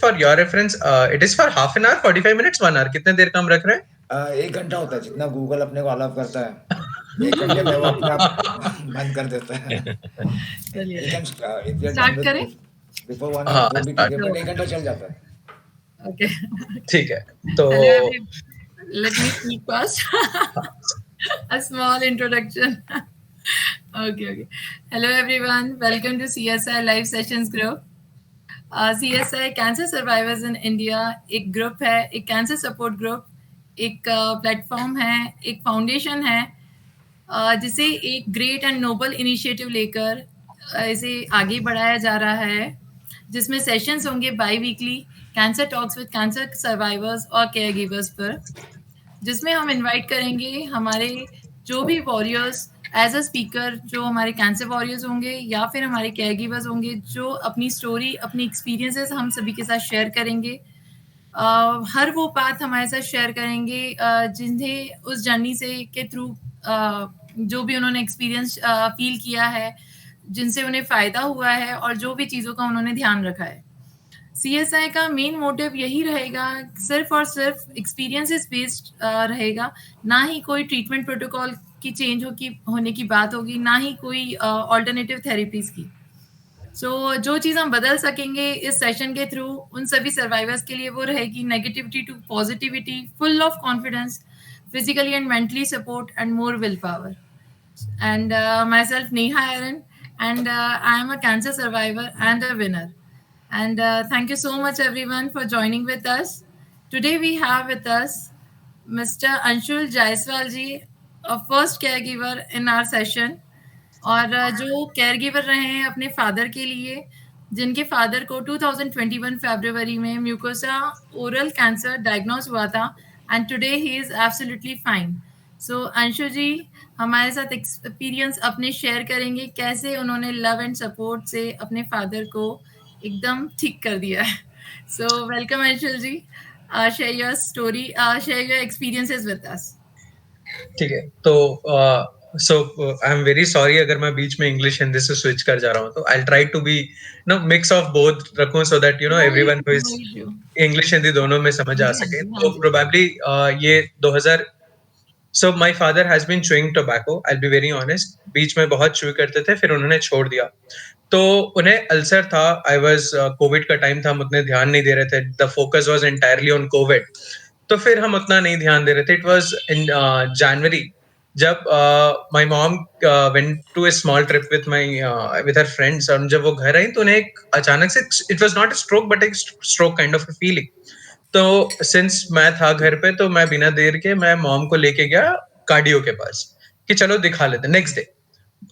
For your reference, it is for half an hour, 45 minutes, 1 hour. कितने देर का हम रख रहे हैं? 1 घंटा होता है, जितना गूगल अपने को अलाउ करता है। 1 घंटे में वो अपने आप बंद कर देता है। चलिए You can if you are done start with करें। before 1 hour हाँ, वो भी ठीक है, start. बट 1 घंटा चल जाता है। ओके ठीक है, तो hello every let me speak first a small introduction. Okay. Hello everyone. Welcome to CSI Live Sessions Group. CSI cancer survivors in India एक ग्रुप है, एक कैंसर सपोर्ट ग्रुप, एक प्लेटफॉर्म है, एक फाउंडेशन है जिसे एक ग्रेट एंड नोबल इनिशिएटिव लेकर इसे आगे बढ़ाया जा रहा है, जिसमें सेशंस होंगे by weekly cancer talks with cancer survivors और केयर गिवर्स पर, जिसमें हम इनवाइट करेंगे हमारे जो भी वॉरियर्स एज अ स्पीकर, जो हमारे कैंसर वॉरियर्स होंगे या फिर हमारे केयर गिवर्स होंगे, जो अपनी स्टोरी, अपनी एक्सपीरियंसेस हम सभी के साथ शेयर करेंगे। हर वो बात हमारे साथ शेयर करेंगे जिन्हें उस जर्नी से के थ्रू जो भी उन्होंने एक्सपीरियंस फील किया है, जिनसे उन्हें फ़ायदा हुआ है और जो भी चीज़ों का उन्होंने ध्यान रखा है। सीएसआई का मेन मोटिव यही रहेगा, सिर्फ और सिर्फ एक्सपीरियंसेस बेस्ड रहेगा, ना ही कोई ट्रीटमेंट प्रोटोकॉल की चेंज होने की बात होगी, ना ही कोई ऑल्टरनेटिव थेरेपीज़ की। जो चीज़ हम बदल सकेंगे इस सेशन के थ्रू उन सभी सर्वाइवर्स के लिए, वो रहेगी negativity to positivity, full of confidence, physically and mentally support and more will power. And myself Neha Aaron, and I am a cancer survivor and a winner. And thank you so much everyone for joining with us. Today we have with us Mr. Anshul Jaiswal ji, a first caregiver in our session. और जो care giver रहे हैं अपने father के लिए, जिनके father को 2021 फरवरी में म्यूकोसा ओरल कैंसर डायग्नोज हुआ था, and today he is absolutely fine. So Anshu ji हमारे साथ एक्सपीरियंस अपने शेयर करेंगे, कैसे उन्होंने लव एंड सपोर्ट से अपने फादर को एकदम ठीक कर दिया है. So welcome Anshul ji, share your story, share your experiences with us. ठीक है, तो so I am very sorry अगर मैं बीच में इंग्लिश हिंदी से स्विच कर जा रहा हूँ, तो I try to be mix of both रखूं, so that everyone who is English Hindi दोनों में समझ आ सके. तो प्रोबेबली ये 2000. So my father has been chewing tobacco, I will be very honest. बीच में बहुत च्यू करते थे, फिर उन्होंने छोड़ दिया. तो उन्हें अल्सर था. आई वाज कोविड का टाइम था, हम उतने ध्यान नहीं दे रहे थे. The focus was entirely on Covid. तो फिर हम उतना नहीं ध्यान दे रहे थे. इट वाज इन जनवरी, जब my mom went to a small trip with her friends, और जब वो घर आई तो उन्हें एक अचानक से, it was not a stroke but एक stroke kind of a feeling. तो सिंस मैं था घर पे, तो मैं बिना देर के मैं मॉम को लेके गया कार्डियो के पास कि चलो दिखा लेते. नेक्स्ट डे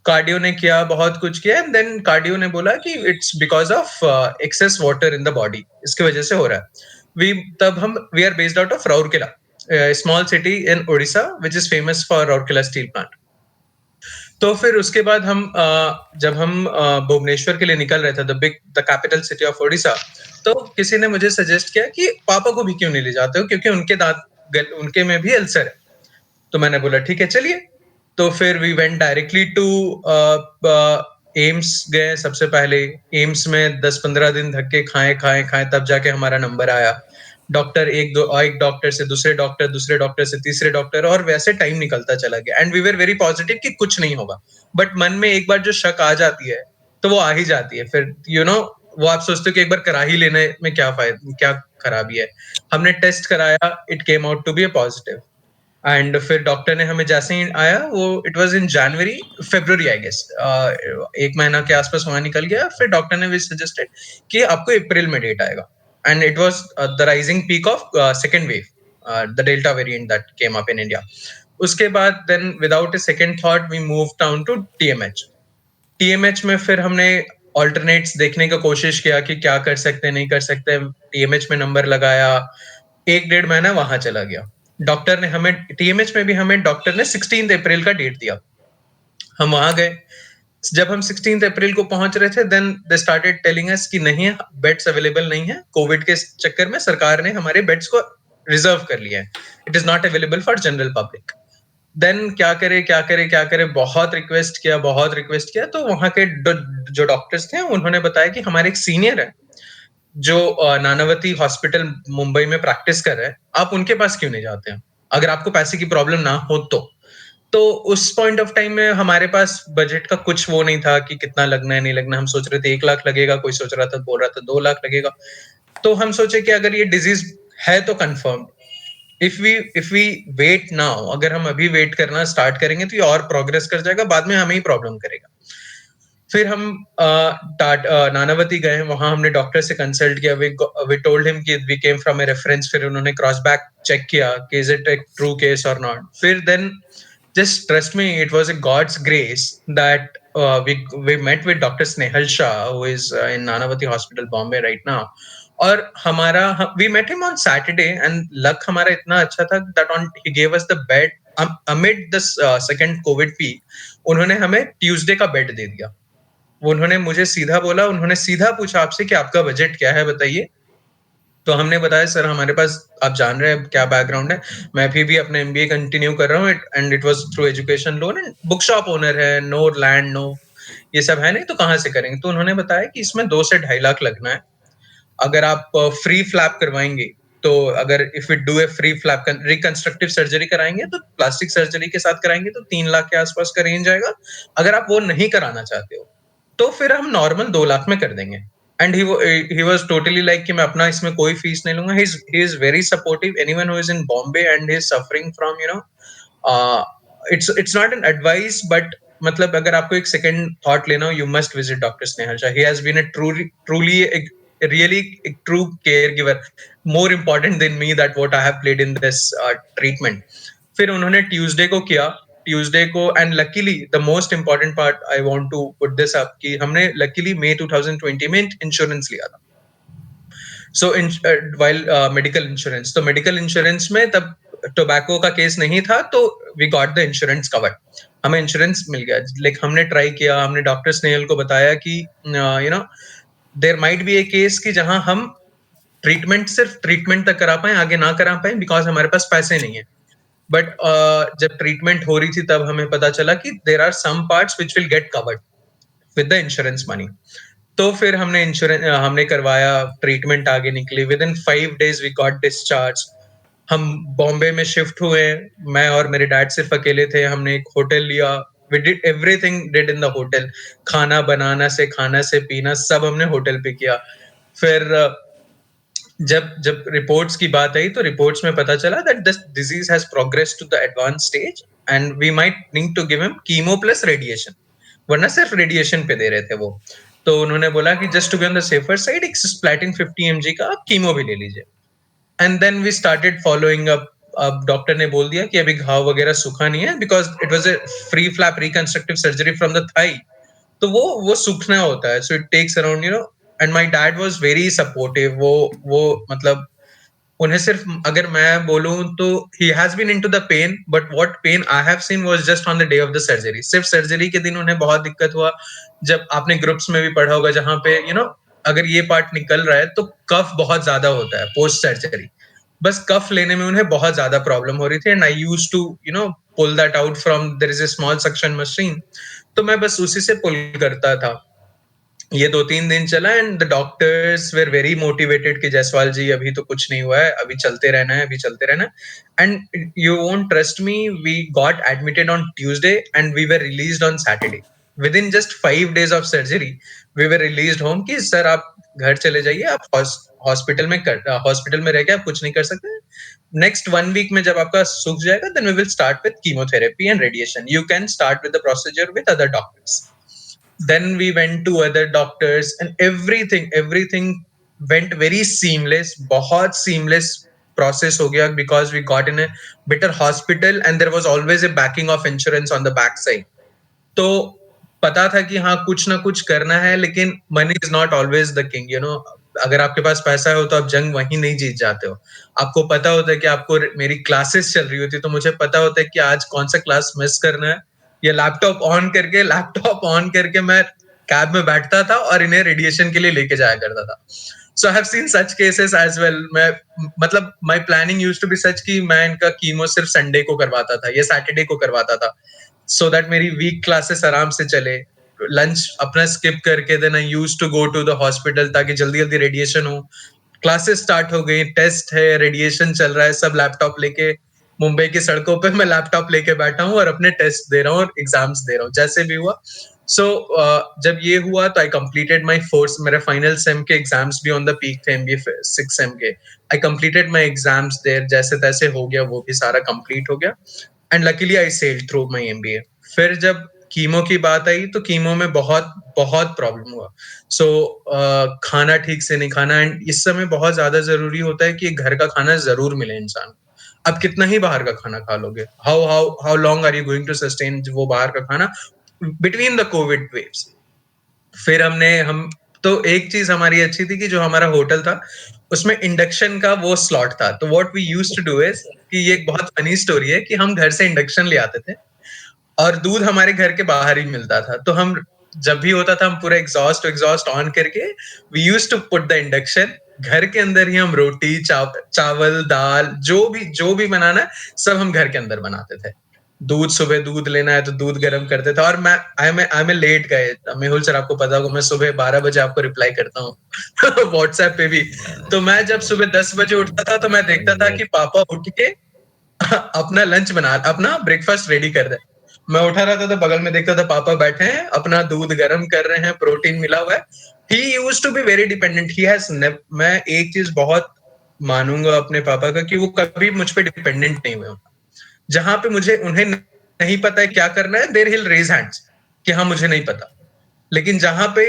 कार्डियो ने किया, बहुत कुछ किया, एंड देन कार्डियो ने बोला कि it's because of excess water in the body, इसकी वजह से हो रहा है. We are based out of Rourkela, small city in Odisha which is famous for Rourkela steel plant. तो फिर उसके बाद जब हम भुवनेश्वर के लिए निकल रहे थे, the capital city of Odisha, तो किसी ने मुझे सजेस्ट किया कि पापा को भी क्यों नहीं ले जाते हो, क्योंकि उनके में भी अल्सर है. तो मैंने बोला ठीक है चलिए. तो फिर we went directly to AIIMS गए. सबसे पहले एम्स में 10-15 दिन धक्के खाए, तब जाके हमारा नंबर आया. डॉक्टर एक डॉक्टर से दूसरे डॉक्टर से तीसरे डॉक्टर, और वैसे टाइम निकलता चला गया. And we were very positive कि कुछ नहीं होगा, बट मन में एक बार जो शक आ जाती है तो वो आ ही जाती है. फिर वो आप सोचते हो कि एक बार करा ही लेने में क्या खराबी है. हमने टेस्ट कराया, it came out to be a positive. And फिर डॉक्टर ने हमें जैसे ही आया, वो it was in January February I guess, 1 महीना के आसपास वहां निकल गया. फिर डॉक्टर ने भी सजेस्टेड कि आपको अप्रैल में डेट आएगा. And it was the rising peak of second wave, the delta variant that came up in India. उसके बाद then without a second thought we move down to TMH में फिर हमने ऑल्टरनेट्स देखने का कोशिश किया कि क्या कर सकते नहीं कर सकते. टीएमएच में नंबर लगाया, 1-1.5 महीना वहां चला गया. डॉक्टर ने हमें टीएमएच में भी हमें डॉक्टर ने 16 अप्रैल का डेट दिया. हम वहां गए. जब हम 16 अप्रैल को पहुंच रहे थे, then they started telling us कि नहीं है, बेड्स अवेलेबल नहीं है. कोविड के चक्कर में सरकार ने हमारे बेड्स को रिजर्व कर लिया है. It is not available for general public. Then क्या करे, बहुत रिक्वेस्ट किया. तो वहां के जो डॉक्टर्स थे उन्होंने बताया कि हमारे एक सीनियर है, जो नानावती हॉस्पिटल मुंबई में प्रैक्टिस कर रहे हैं, आप उनके पास क्यों नहीं जाते हैं? अगर आपको पैसे की प्रॉब्लम ना हो तो उस पॉइंट ऑफ टाइम में हमारे पास बजट का कुछ वो नहीं था कि कितना लगना है, नहीं लगना। हम सोच रहे थे 1 लाख लगेगा, कोई सोच रहा था, बोल रहा था 2 लाख लगेगा। तो हम सोचे कि अगर ये डिजीज़ है तो confirmed, if we wait now, अगर हम अभी वेट करना स्टार्ट करेंगे तो ये और प्रोग्रेस कर जाएगा, बाद में हमें ही प्रॉब्लम करेगा। फिर हम नानावती गए, वहां हमने डॉक्टर से कंसल्ट किया। वी टोल्ड हिम कि we came from a reference. फिर उन्होंने क्रॉस बैक चेक किया कि is it a true case और नॉट। फिर then just trust me, it was a God's grace that we met with Dr. Snehal Shah, who is in Nanavati Hospital, Bombay right now. और we met him on Saturday, and luck हमारा इतना अच्छा था that he gave us the bed amid this second COVID peak. उन्होंने हमें Tuesday का bed दे दिया। उन्होंने मुझे सीधा बोला, उन्होंने सीधा पूछा आपसे कि आपका बजट क्या है, बताइए। तो हमने बताया सर हमारे पास, आप जान रहे हैं क्या बैकग्राउंड है, मैं अभी भी अपने एमबीए कंटिन्यू कर रहा हूँ, and it was through education loan, and book shop owner है, नो लैंड, नो ये सब है नहीं, तो कहाँ से करेंगे? तो उन्होंने बताया कि इसमें 2 से 2.5 लाख लगना है। अगर आप फ्री फ्लैप करवाएंगे, तो अगर if you do a free flap reconstructive surgery कराएंगे, तो प्लास्टिक सर्जरी के साथ कराएंगे तो 3 लाख के आसपास का रेंज आएगा। अगर आप वो नहीं कराना चाहते हो तो फिर हम नॉर्मल 2 लाख में कर देंगे। And he was totally like कि मैं अपना इसमें कोई फीस नहीं लूंगा। He is very supportive. Anyone who is in Bombay and is suffering from uh, it's not an advice, but मतलब अगर आपको एक second thought लेना हो, you must visit Dr. Snehal Shah. He has been a truly really a true caregiver, more important than me that what I have played in this treatment. फिर उन्होंने Tuesday को किया, ट्यूसडे को, and luckily the most important part I want to put this up कि हमने luckily मई 2020 में insurance लिया था। सो वाइल मेडिकल इंश्योरेंस, तो मेडिकल इंश्योरेंस में तब टोबैको का केस नहीं था, तो we got the insurance cover, हमें इंश्योरेंस मिल गया। लाइक हमने ट्राई किया, हमने डॉक्टर स्नेहल को बताया कि there might be a case कि जहां हम ट्रीटमेंट सिर्फ ट्रीटमेंट तक करा पाए, आगे ना करा पाए, बिकॉज हमारे पास पैसे नहीं है। बट जब ट्रीटमेंट हो रही थी तब हमें पता चला कि there are some parts which will get covered with the insurance money. तो फिर हमने करवाया, ट्रीटमेंट आगे निकली। Within 5 days we got discharge. हम बॉम्बे में शिफ्ट हुए, मैं और मेरे डैड सिर्फ अकेले थे। हमने एक होटल लिया, we did everything did in the hotel. खाना बनाना से खाना से पीना सब हमने होटल पे किया। फिर जब रिपोर्ट्स की बात आई, तो रिपोर्ट्स में पता चला that this disease has progressed to the advance stage and we might need to give him chemo plus radiation, वरना सिर्फ रेडिएशन पे दे रहे थे वो। तो उन्होंने बोला कि just to be on the safer side, एक स्प्लैटिन 50 mg का आप कीमो भी ले लीजिए। And then we started following up. अब डॉक्टर ने बोल दिया कि अभी घाव वगैरह सूखा नहीं है, because it was a free flap reconstructive surgery from the thigh, तो वो सूखना होता है। So it takes around and my dad was very supportive. वो मतलब उन्हें सिर्फ, अगर मैं बोलूं तो he has been into the pain, but what pain I have seen was just on the day of the surgery. सिर्फ सर्जरी के दिन उन्हें बहुत दिक्कत हुआ। जब आपने ग्रुप्स में भी पढ़ा होगा, जहां पे अगर ये पार्ट निकल रहा है तो कफ बहुत ज्यादा होता है पोस्ट सर्जरी। बस कफ लेने में उन्हें बहुत ज्यादा प्रॉब्लम हो रही थी, and I used to pull that out from, there is a small suction machine, तो मैं बस उसी से पुल करता था। ये 2-3 दिन चला, and the doctors were very motivated कि जायसवाल जी अभी तो कुछ नहीं हुआ है, अभी चलते रहना है, अभी चलते रहना है। And you won't trust me, we got admitted on Tuesday and we were released on Saturday. Within just 5 days of surgery we were released home कि सर आप घर चले जाइए, आप हॉस्पिटल में रह के आप कुछ नहीं कर सकते। नेक्स्ट 1 week में जब आपका सूख जाएगा, then we will start with chemotherapy and radiation. You can start with the procedure with other doctors. Then we went to other doctors and everything went very seamless, बहुत seamless process हो गया, because we got in a better hospital and there was always a backing of insurance on the back side. तो पता था कि हाँ कुछ ना कुछ करना है, लेकिन money is not always the king, अगर आपके पास पैसा हो तो आप जंग वहीं नहीं जीत जाते हो। आपको पता होता है कि आपको, मेरी क्लासेस चल रही होती तो मुझे पता होता है कि आज कौन सा क्लास मिस करना है, या लैपटॉप ऑन करके मैं कैब में बैठता था और इन्हें रेडिएशन के लिए लेके जाया करता था। So I have seen such cases as well. मैं मतलब my planning used to be such कि मैं इनका कीमो सिर्फ संडे को करवाता था या सैटरडे को करवाता था, सो दैट मेरी वीक क्लासेस आराम से चले। लंच अपना स्किप करके then I used to go to the hospital ताकि जल्दी जल्दी रेडिएशन हो. क्लासेस स्टार्ट हो गई, टेस्ट है, रेडिएशन चल रहा है, सब लैपटॉप लेके मुंबई की सड़कों पे मैं लैपटॉप लेके बैठा हूँ और अपने टेस्ट दे रहा हूँ और एग्जाम्स दे रहा हूँ जैसे भी हुआ. सो जब ये हुआ तो आई कंप्लीटेड माय फोर्स, मेरे फाइनल सेम के एग्जाम्स भी ऑन द पीक थे, एमबीए 6 सेम के. I completed my exams there, जैसे तैसे हो गया, वो भी सारा कंप्लीट हो गया and luckily I sailed through my MBA. फिर जब कीमो की बात आई तो कीमो में बहुत बहुत प्रॉब्लम हुआ. सो खाना ठीक से नहीं खाना, एंड इस समय बहुत ज्यादा जरूरी होता है कि घर का खाना जरूर मिले इंसान. अब कितना ही बाहर का खाना खा लोगे, how how how long are you going to sustain वो बाहर का खाना बिटवीन द कोविड वेव्स. फिर हम तो एक चीज हमारी अच्छी थी कि जो हमारा होटल था उसमें इंडक्शन का वो स्लॉट था. तो what we used to do is कि ये एक बहुत फनी स्टोरी है कि हम घर से इंडक्शन ले आते थे और दूध हमारे घर के बाहर ही मिलता था. तो हम जब भी होता था हम पूरा एग्जॉस्ट ऑन करके we used to put the induction, घर के अंदर ही हम रोटी चावल दाल जो भी बनाना है सब हम घर के अंदर बनाते थे. दूध, सुबह दूध लेना है तो दूध गर्म करते थे. और मैं आई एम लेट गए, मेहुल सर आपको पता होगा मैं सुबह 12 बजे आपको रिप्लाई करता हूँ व्हाट्सएप पे भी. तो मैं जब सुबह 10 बजे उठता था तो मैं देखता था कि पापा उठ के अपना लंच बना, अपना ब्रेकफास्ट रेडी कर दे. मैं उठा रहता था, बगल में देखता था पापा बैठे हैं, अपना दूध गर्म कर रहे हैं, प्रोटीन मिला हुआ है. He used to be very dependent. He has, मैं एक चीज बहुत मानूंगा अपने पापा का कि वो कभी मुझ पे डिपेंडेंट नहीं हुए. जहां पे मुझे उन्हें नहीं पता है क्या करना है, देयर हिल रेज हैंड्स कि हाँ मुझे नहीं पता. लेकिन जहां पे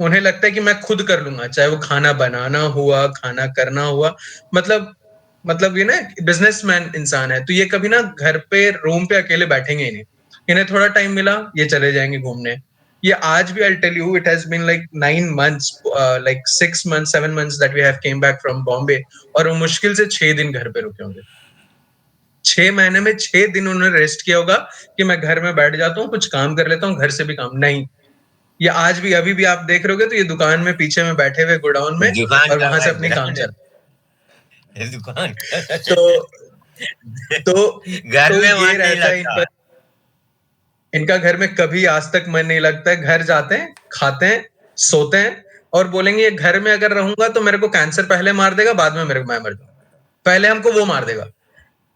उन्हें लगता है कि मैं खुद कर लूंगा, चाहे वो खाना बनाना हुआ, खाना करना हुआ, मतलब ये ना बिजनेसमैन इंसान है, तो ये कभी ना घर पे रूम पे अकेले बैठेंगे ही नहीं. इन्हें थोड़ा टाइम मिला ये चले जाएंगे घूमने. ये आज भी I tell you it has been like 9 months, like 6 months 7 months that we have came back from Bombay, और वो मुश्किल से 6 दिन घर पे रुके होंगे. 6 महीने में 6 दिन उन्होंने रेस्ट किया होगा कि मैं घर में बैठ जाता हूँ, कुछ काम कर लेता हूँ, घर से भी काम नहीं. ये आज भी अभी भी आप देख रहे हो तो ये दुकान में पीछे में बैठे हुए गोडाउन में और वहां से अपनी काम चल दुकान तो घर में ये रहता है इनका घर में कभी आज तक मन नहीं लगता है. घर जाते हैं, खाते हैं, सोते हैं और बोलेंगे ये घर में अगर रहूंगा तो मेरे को कैंसर पहले मार देगा, बाद में मेरे को मैं मर जाऊंगा, पहले हमको वो मार देगा.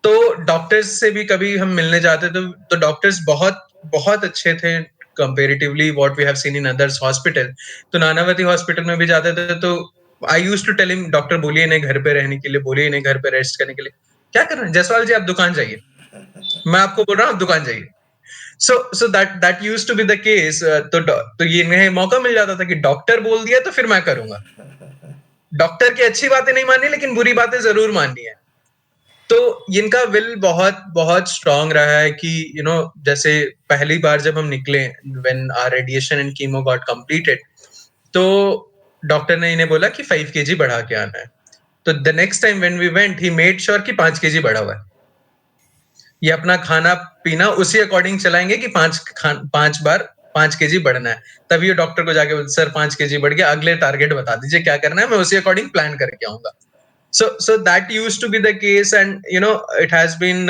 तो डॉक्टर्स से भी कभी हम मिलने जाते तो डॉक्टर्स बहुत बहुत अच्छे थे comparatively what we have seen in others hospital. तो नानावती हॉस्पिटल में भी जाते थे तो I used to tell him, doctor बोलिए इन्हें घर पे रहने के लिए, बोलिए इन्हें घर पे रेस्ट करने के लिए. क्या कर रहे हैं जसवाल जी, आप दुकान जाइए, मैं आपको बोल रहा हूँ आप दुकान जाइए. So that used to be the case. तो ये इन्हें मौका मिल जाता था कि डॉक्टर बोल दिया तो फिर मैं करूंगा. डॉक्टर की अच्छी बातें नहीं माननी लेकिन बुरी बातें जरूर माननी है. तो इनका विल बहुत बहुत स्ट्रांग रहा है कि जैसे पहली बार जब हम निकले, when our radiation and chemo got completed, तो डॉक्टर ने इन्हें बोला कि 5 kg बढ़ा के आना है. तो the next time when we went he made sure कि 5 kg बढ़ा हुआ है. ये अपना खाना पीना उसी अकॉर्डिंग चलाएंगे कि 5 बार 5 kg बढ़ना है. तभी ये डॉक्टर को जाके बोलते सर 5 kg बढ़ गया, अगले टारगेट बता दीजिए क्या करना है, मैं उसी अकॉर्डिंग प्लान करके आऊंगा. So that used to be the case, and it has been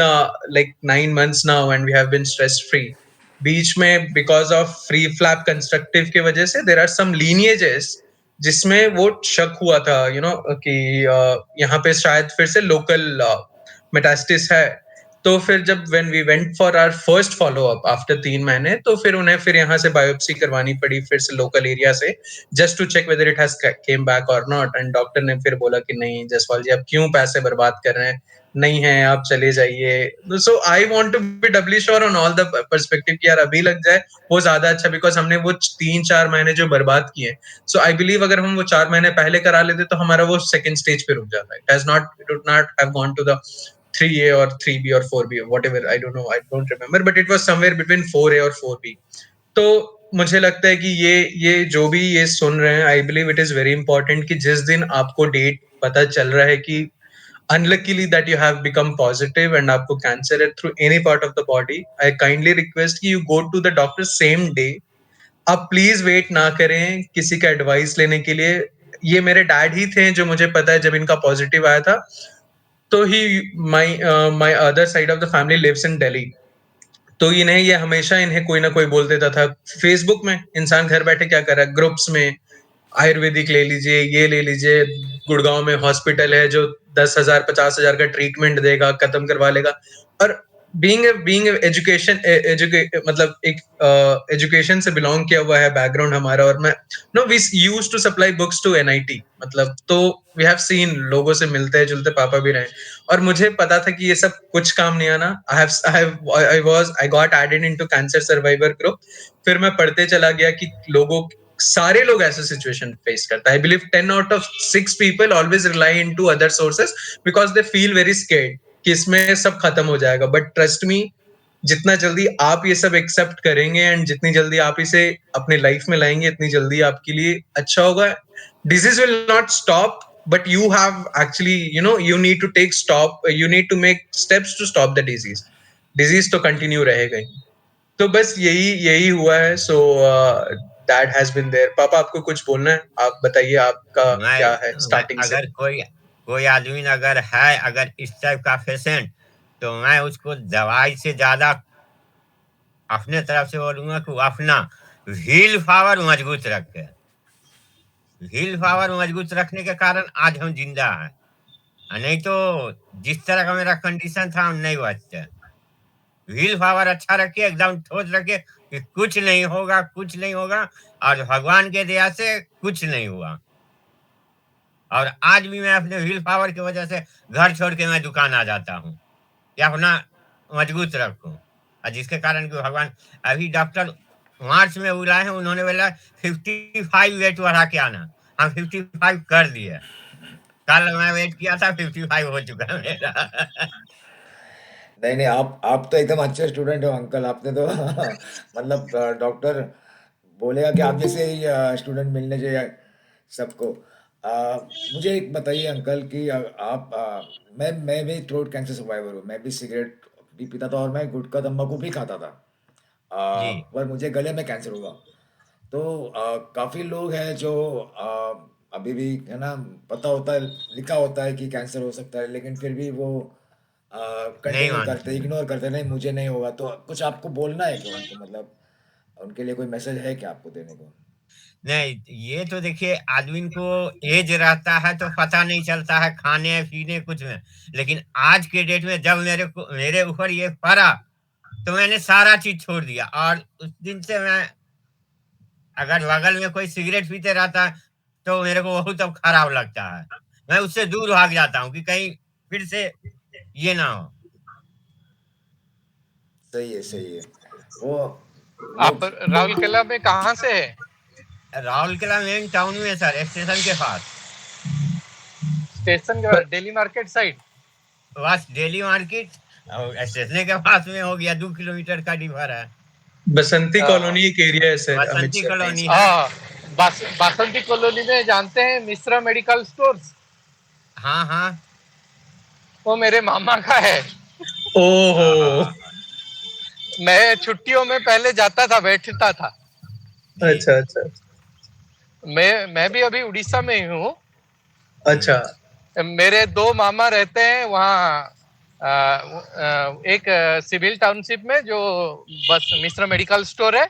like 9 months now and we have been stress free. बीच में because of free flap constructive के वजह से there are some lineages जिसमें वो शक हुआ था कि यहाँ पे शायद फिर से local metastasis है. तो फिर जब when we went for our first follow up after 3 महीने, तो फिर उन्हें फिर यहाँ से बायोप्सी करवानी पड़ी फिर से लोकल एरिया से, just to check whether it has came back or not. And doctor ने फिर बोला कि नहीं जसवाल जी आप क्यों पैसे बर्बाद कर रहे हैं, नहीं है आप चले जाइए. So I want to be doubly sure on all the perspective कि यार अभी लग जाए वो ज्यादा अच्छा, बिकॉज हमने वो 3-4 महीने जो बर्बाद किए. So I believe अगर हम वो 4 महीने पहले करा लेते तो हमारा वो सेकंड स्टेज पे रुक जाता है. It would not have gone to the 3A or 3B or 4B or whatever, I don't know, I don't remember, but it was somewhere between 4A or 4B. तो मुझे लगता है कि ये जो भी ये सुन रहे हैं, I believe it is very important कि जिस दिन आपको डेट पता चल रहा है कि unluckily that you have become positive and आपको कैंसर है through any part of the body, I kindly request कि you go to the doctor same day. आप प्लीज वेट ना करें किसी का एडवाइस लेने के लिए. ये मेरे डैड ही थे जो मुझे पता है जब इनका पॉजिटिव आया था, तो ही my other side of the family lives in Delhi. तो ये हमेशा इन्हें कोई ना कोई बोल देता था। फेसबुक में इंसान घर बैठे क्या कर रहा है, ग्रुप्स में आयुर्वेदिक ले लीजिए, ये ले लीजिए, गुड़गांव में हॉस्पिटल है जो 10,000 50,000 का ट्रीटमेंट देगा, खत्म करवा लेगा। और बीइंग एजुकेशन मतलब एक एजुकेशन से बिलोंग किया हुआ है बैकग्राउंड हमारा, और मैं know we used to supply books to NIT, मतलब तो वी हैव सीन लोगों से मिलते जुलते पापा भी रहे, और मुझे पता था कि ये सब कुछ काम नहीं आना। I got added into cancer survivor group. फिर मैं पढ़ते चला गया कि सारे लोग ऐसे सिचुएशन फेस करता है। I believe 10 out of 6 people always rely into other sources because they feel very scared कि इसमें सब खत्म हो जाएगा। बट ट्रस्ट मी, जितना जल्दी आप ये सब एक्सेप्ट करेंगे एंड जितनी जल्दी आप इसे अपने लाइफ में लाएंगे, इतनी जल्दी आपके लिए अच्छा होगा। Disease will not stop, but you have actually you need to take stop, you need to make steps to stop the disease तो कंटिन्यू रहेगा ही। तो बस यही हुआ है। So that has been there. पापा आपको कुछ बोलना है, आप बताइए आपका क्या है स्टार्टिंग से। अगर कोई आदमी अगर इस टाइप का पेशेंट, तो मैं उसको दवाई से ज्यादा अपने तरफ से बोलूंगा कि अपना व्हील पावर मजबूत रखे। व्हील पावर मजबूत रखने के कारण आज हम जिंदा हैं, नहीं तो जिस तरह का मेरा कंडीशन था हम नहीं बचते। व्हील पावर अच्छा रखिए, एकदम ठोस रखिए कि कुछ नहीं होगा, कुछ नहीं होगा, और भगवान के दया से कुछ नहीं हुआ। और आज भी मैं अपने व्हील पावर की वजह से घर छोड़ के मैं दुकान आ जाता हूँ कि अपना मजबूत रखूं, और जिसके कारण कि भगवान अभी डॉक्टर मार्च में बुलाए हैं, उन्होंने बोला 55 वेट बढ़ा के आना, हम 55 कर दिए। कल मैं वेट किया था 55 हो चुका है मेरा। नहीं, आप तो एकदम अच्छे स्टूडेंट हो अंकल। आपने तो मतलब डॉक्टर बोलेगा कि आप जैसे ही स्टूडेंट मिलने चाहिए सबको। मुझे एक बताइए अंकल कि मैं भी थ्रोट कैंसर सर्वाइवर हूँ। मैं भी सिगरेट भी पीता था और मैं गुटखा तंबाकू भी खाता था। जी पर मुझे गले में कैंसर हुआ। तो काफ़ी लोग हैं जो अभी भी है ना, पता होता है, लिखा होता है कि कैंसर हो सकता है, लेकिन फिर भी वो नहीं कंटिन्यू मानते करते, हैं। इग्नोर करते, नहीं मुझे नहीं होगा। तो कुछ आपको बोलना है क्या उनको, मतलब उनके लिए कोई मैसेज है क्या आपको देने को? नहीं, ये तो देखिए, आदमी को एज रहता है तो पता नहीं चलता है खाने पीने कुछ में, लेकिन आज के डेट में जब मेरे ऊपर ये पड़ा, तो मैंने सारा चीज छोड़ दिया। और उस दिन से मैं, अगर बगल में कोई सिगरेट पीते रहता है तो मेरे को बहुत अब खराब लगता है, मैं उससे दूर भाग जाता हूँ कि कहीं फिर से ये ना हो। सही है, सही है। वो लोग। आप राउरकेला में कहाँ से है? राउरकेला मेन टाउन में सर, स्टेशन के पास। स्टेशन के दिल्ली मार्केट साइड। बस डेली मार्केट और स्टेशन के पास में हो गया, 2 किलोमीटर का डिफर है। बसंती कॉलोनी एक एरिया है सर, अमित बसंती सर नहीं कॉलोनी सर। है। हाँ, बासंती कॉलोनी में जानते हैं मिश्रा मेडिकल स्टोर्स? हाँ हाँ। वो मेरे मामा का है। ओहो, मैं छुट्टियों में पहले जाता था, बैठता था। जी अच्छा अच्छा मैं भी अभी उड़ीसा में ही हूँ। अच्छा। मेरे दो मामा रहते हैं वहाँ, एक सिविल टाउनशिप में जो बस मिश्रा मेडिकल स्टोर है,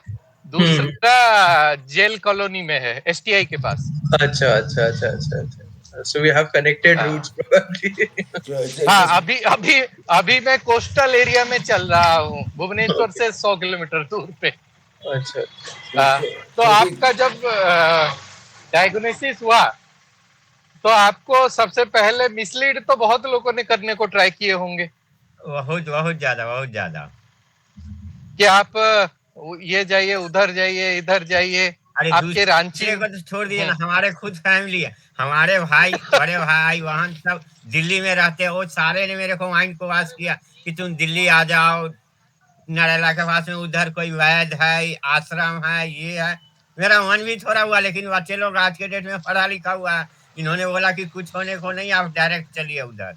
दूसरा जेल कॉलोनी में है, एसटीआई के पास। अच्छा अच्छा अच्छा अच्छा अच्छा। So we have connected roots हाँ प्रोबेबली। हाँ, अभी अभी अभी मैं कोस्टल एरिया में चल रहा हूँ, भुवनेश्वर से 100 किलोमीटर दूर पे। अच्छा। तो क्योंकि आपका जब डायग्नोसिस हुआ, तो आपको सबसे पहले मिसलीड तो बहुत लोगों ने करने को ट्राई किए होंगे बहुत बहुत ज्यादा, बहुत ज्यादा। कि आप ये जाइए, उधर जाइए, इधर जाइए। अरे आपके रांची दूसरे को तो छोड़ दिए ना, हमारे खुद फैमिली है, हमारे भाई, बड़े भाई वहां सब दिल्ली में रहते हैं, वो सारे ने मेरे को माइंड को वाश किया कि तुम दिल्ली आ जाओ, नरेला के पास में उधर कोई वैद है, आश्रम है, ये है। मेरा मन भी थोड़ा हुआ, लेकिन बच्चे लोग आज के डेट में पढ़ा लिखा हुआ है, इन्होंने बोला कि कुछ होने को नहीं, आप डायरेक्ट चलिए उधर।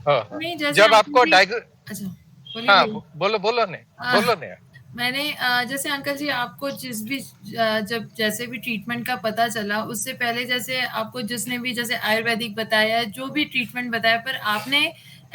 नहीं, जैसे जब आपको अंकल जी, अच्छा बोलिए हाँ, बोलिए। बोलो ने, बोलो ने। मैंने जैसे अंकल जी आपको जिस भी जब जैसे भी ट्रीटमेंट का पता चला, उससे पहले जैसे आपको जिसने भी जैसे आयुर्वेदिक बताया, जो भी ट्रीटमेंट बताया, पर आपने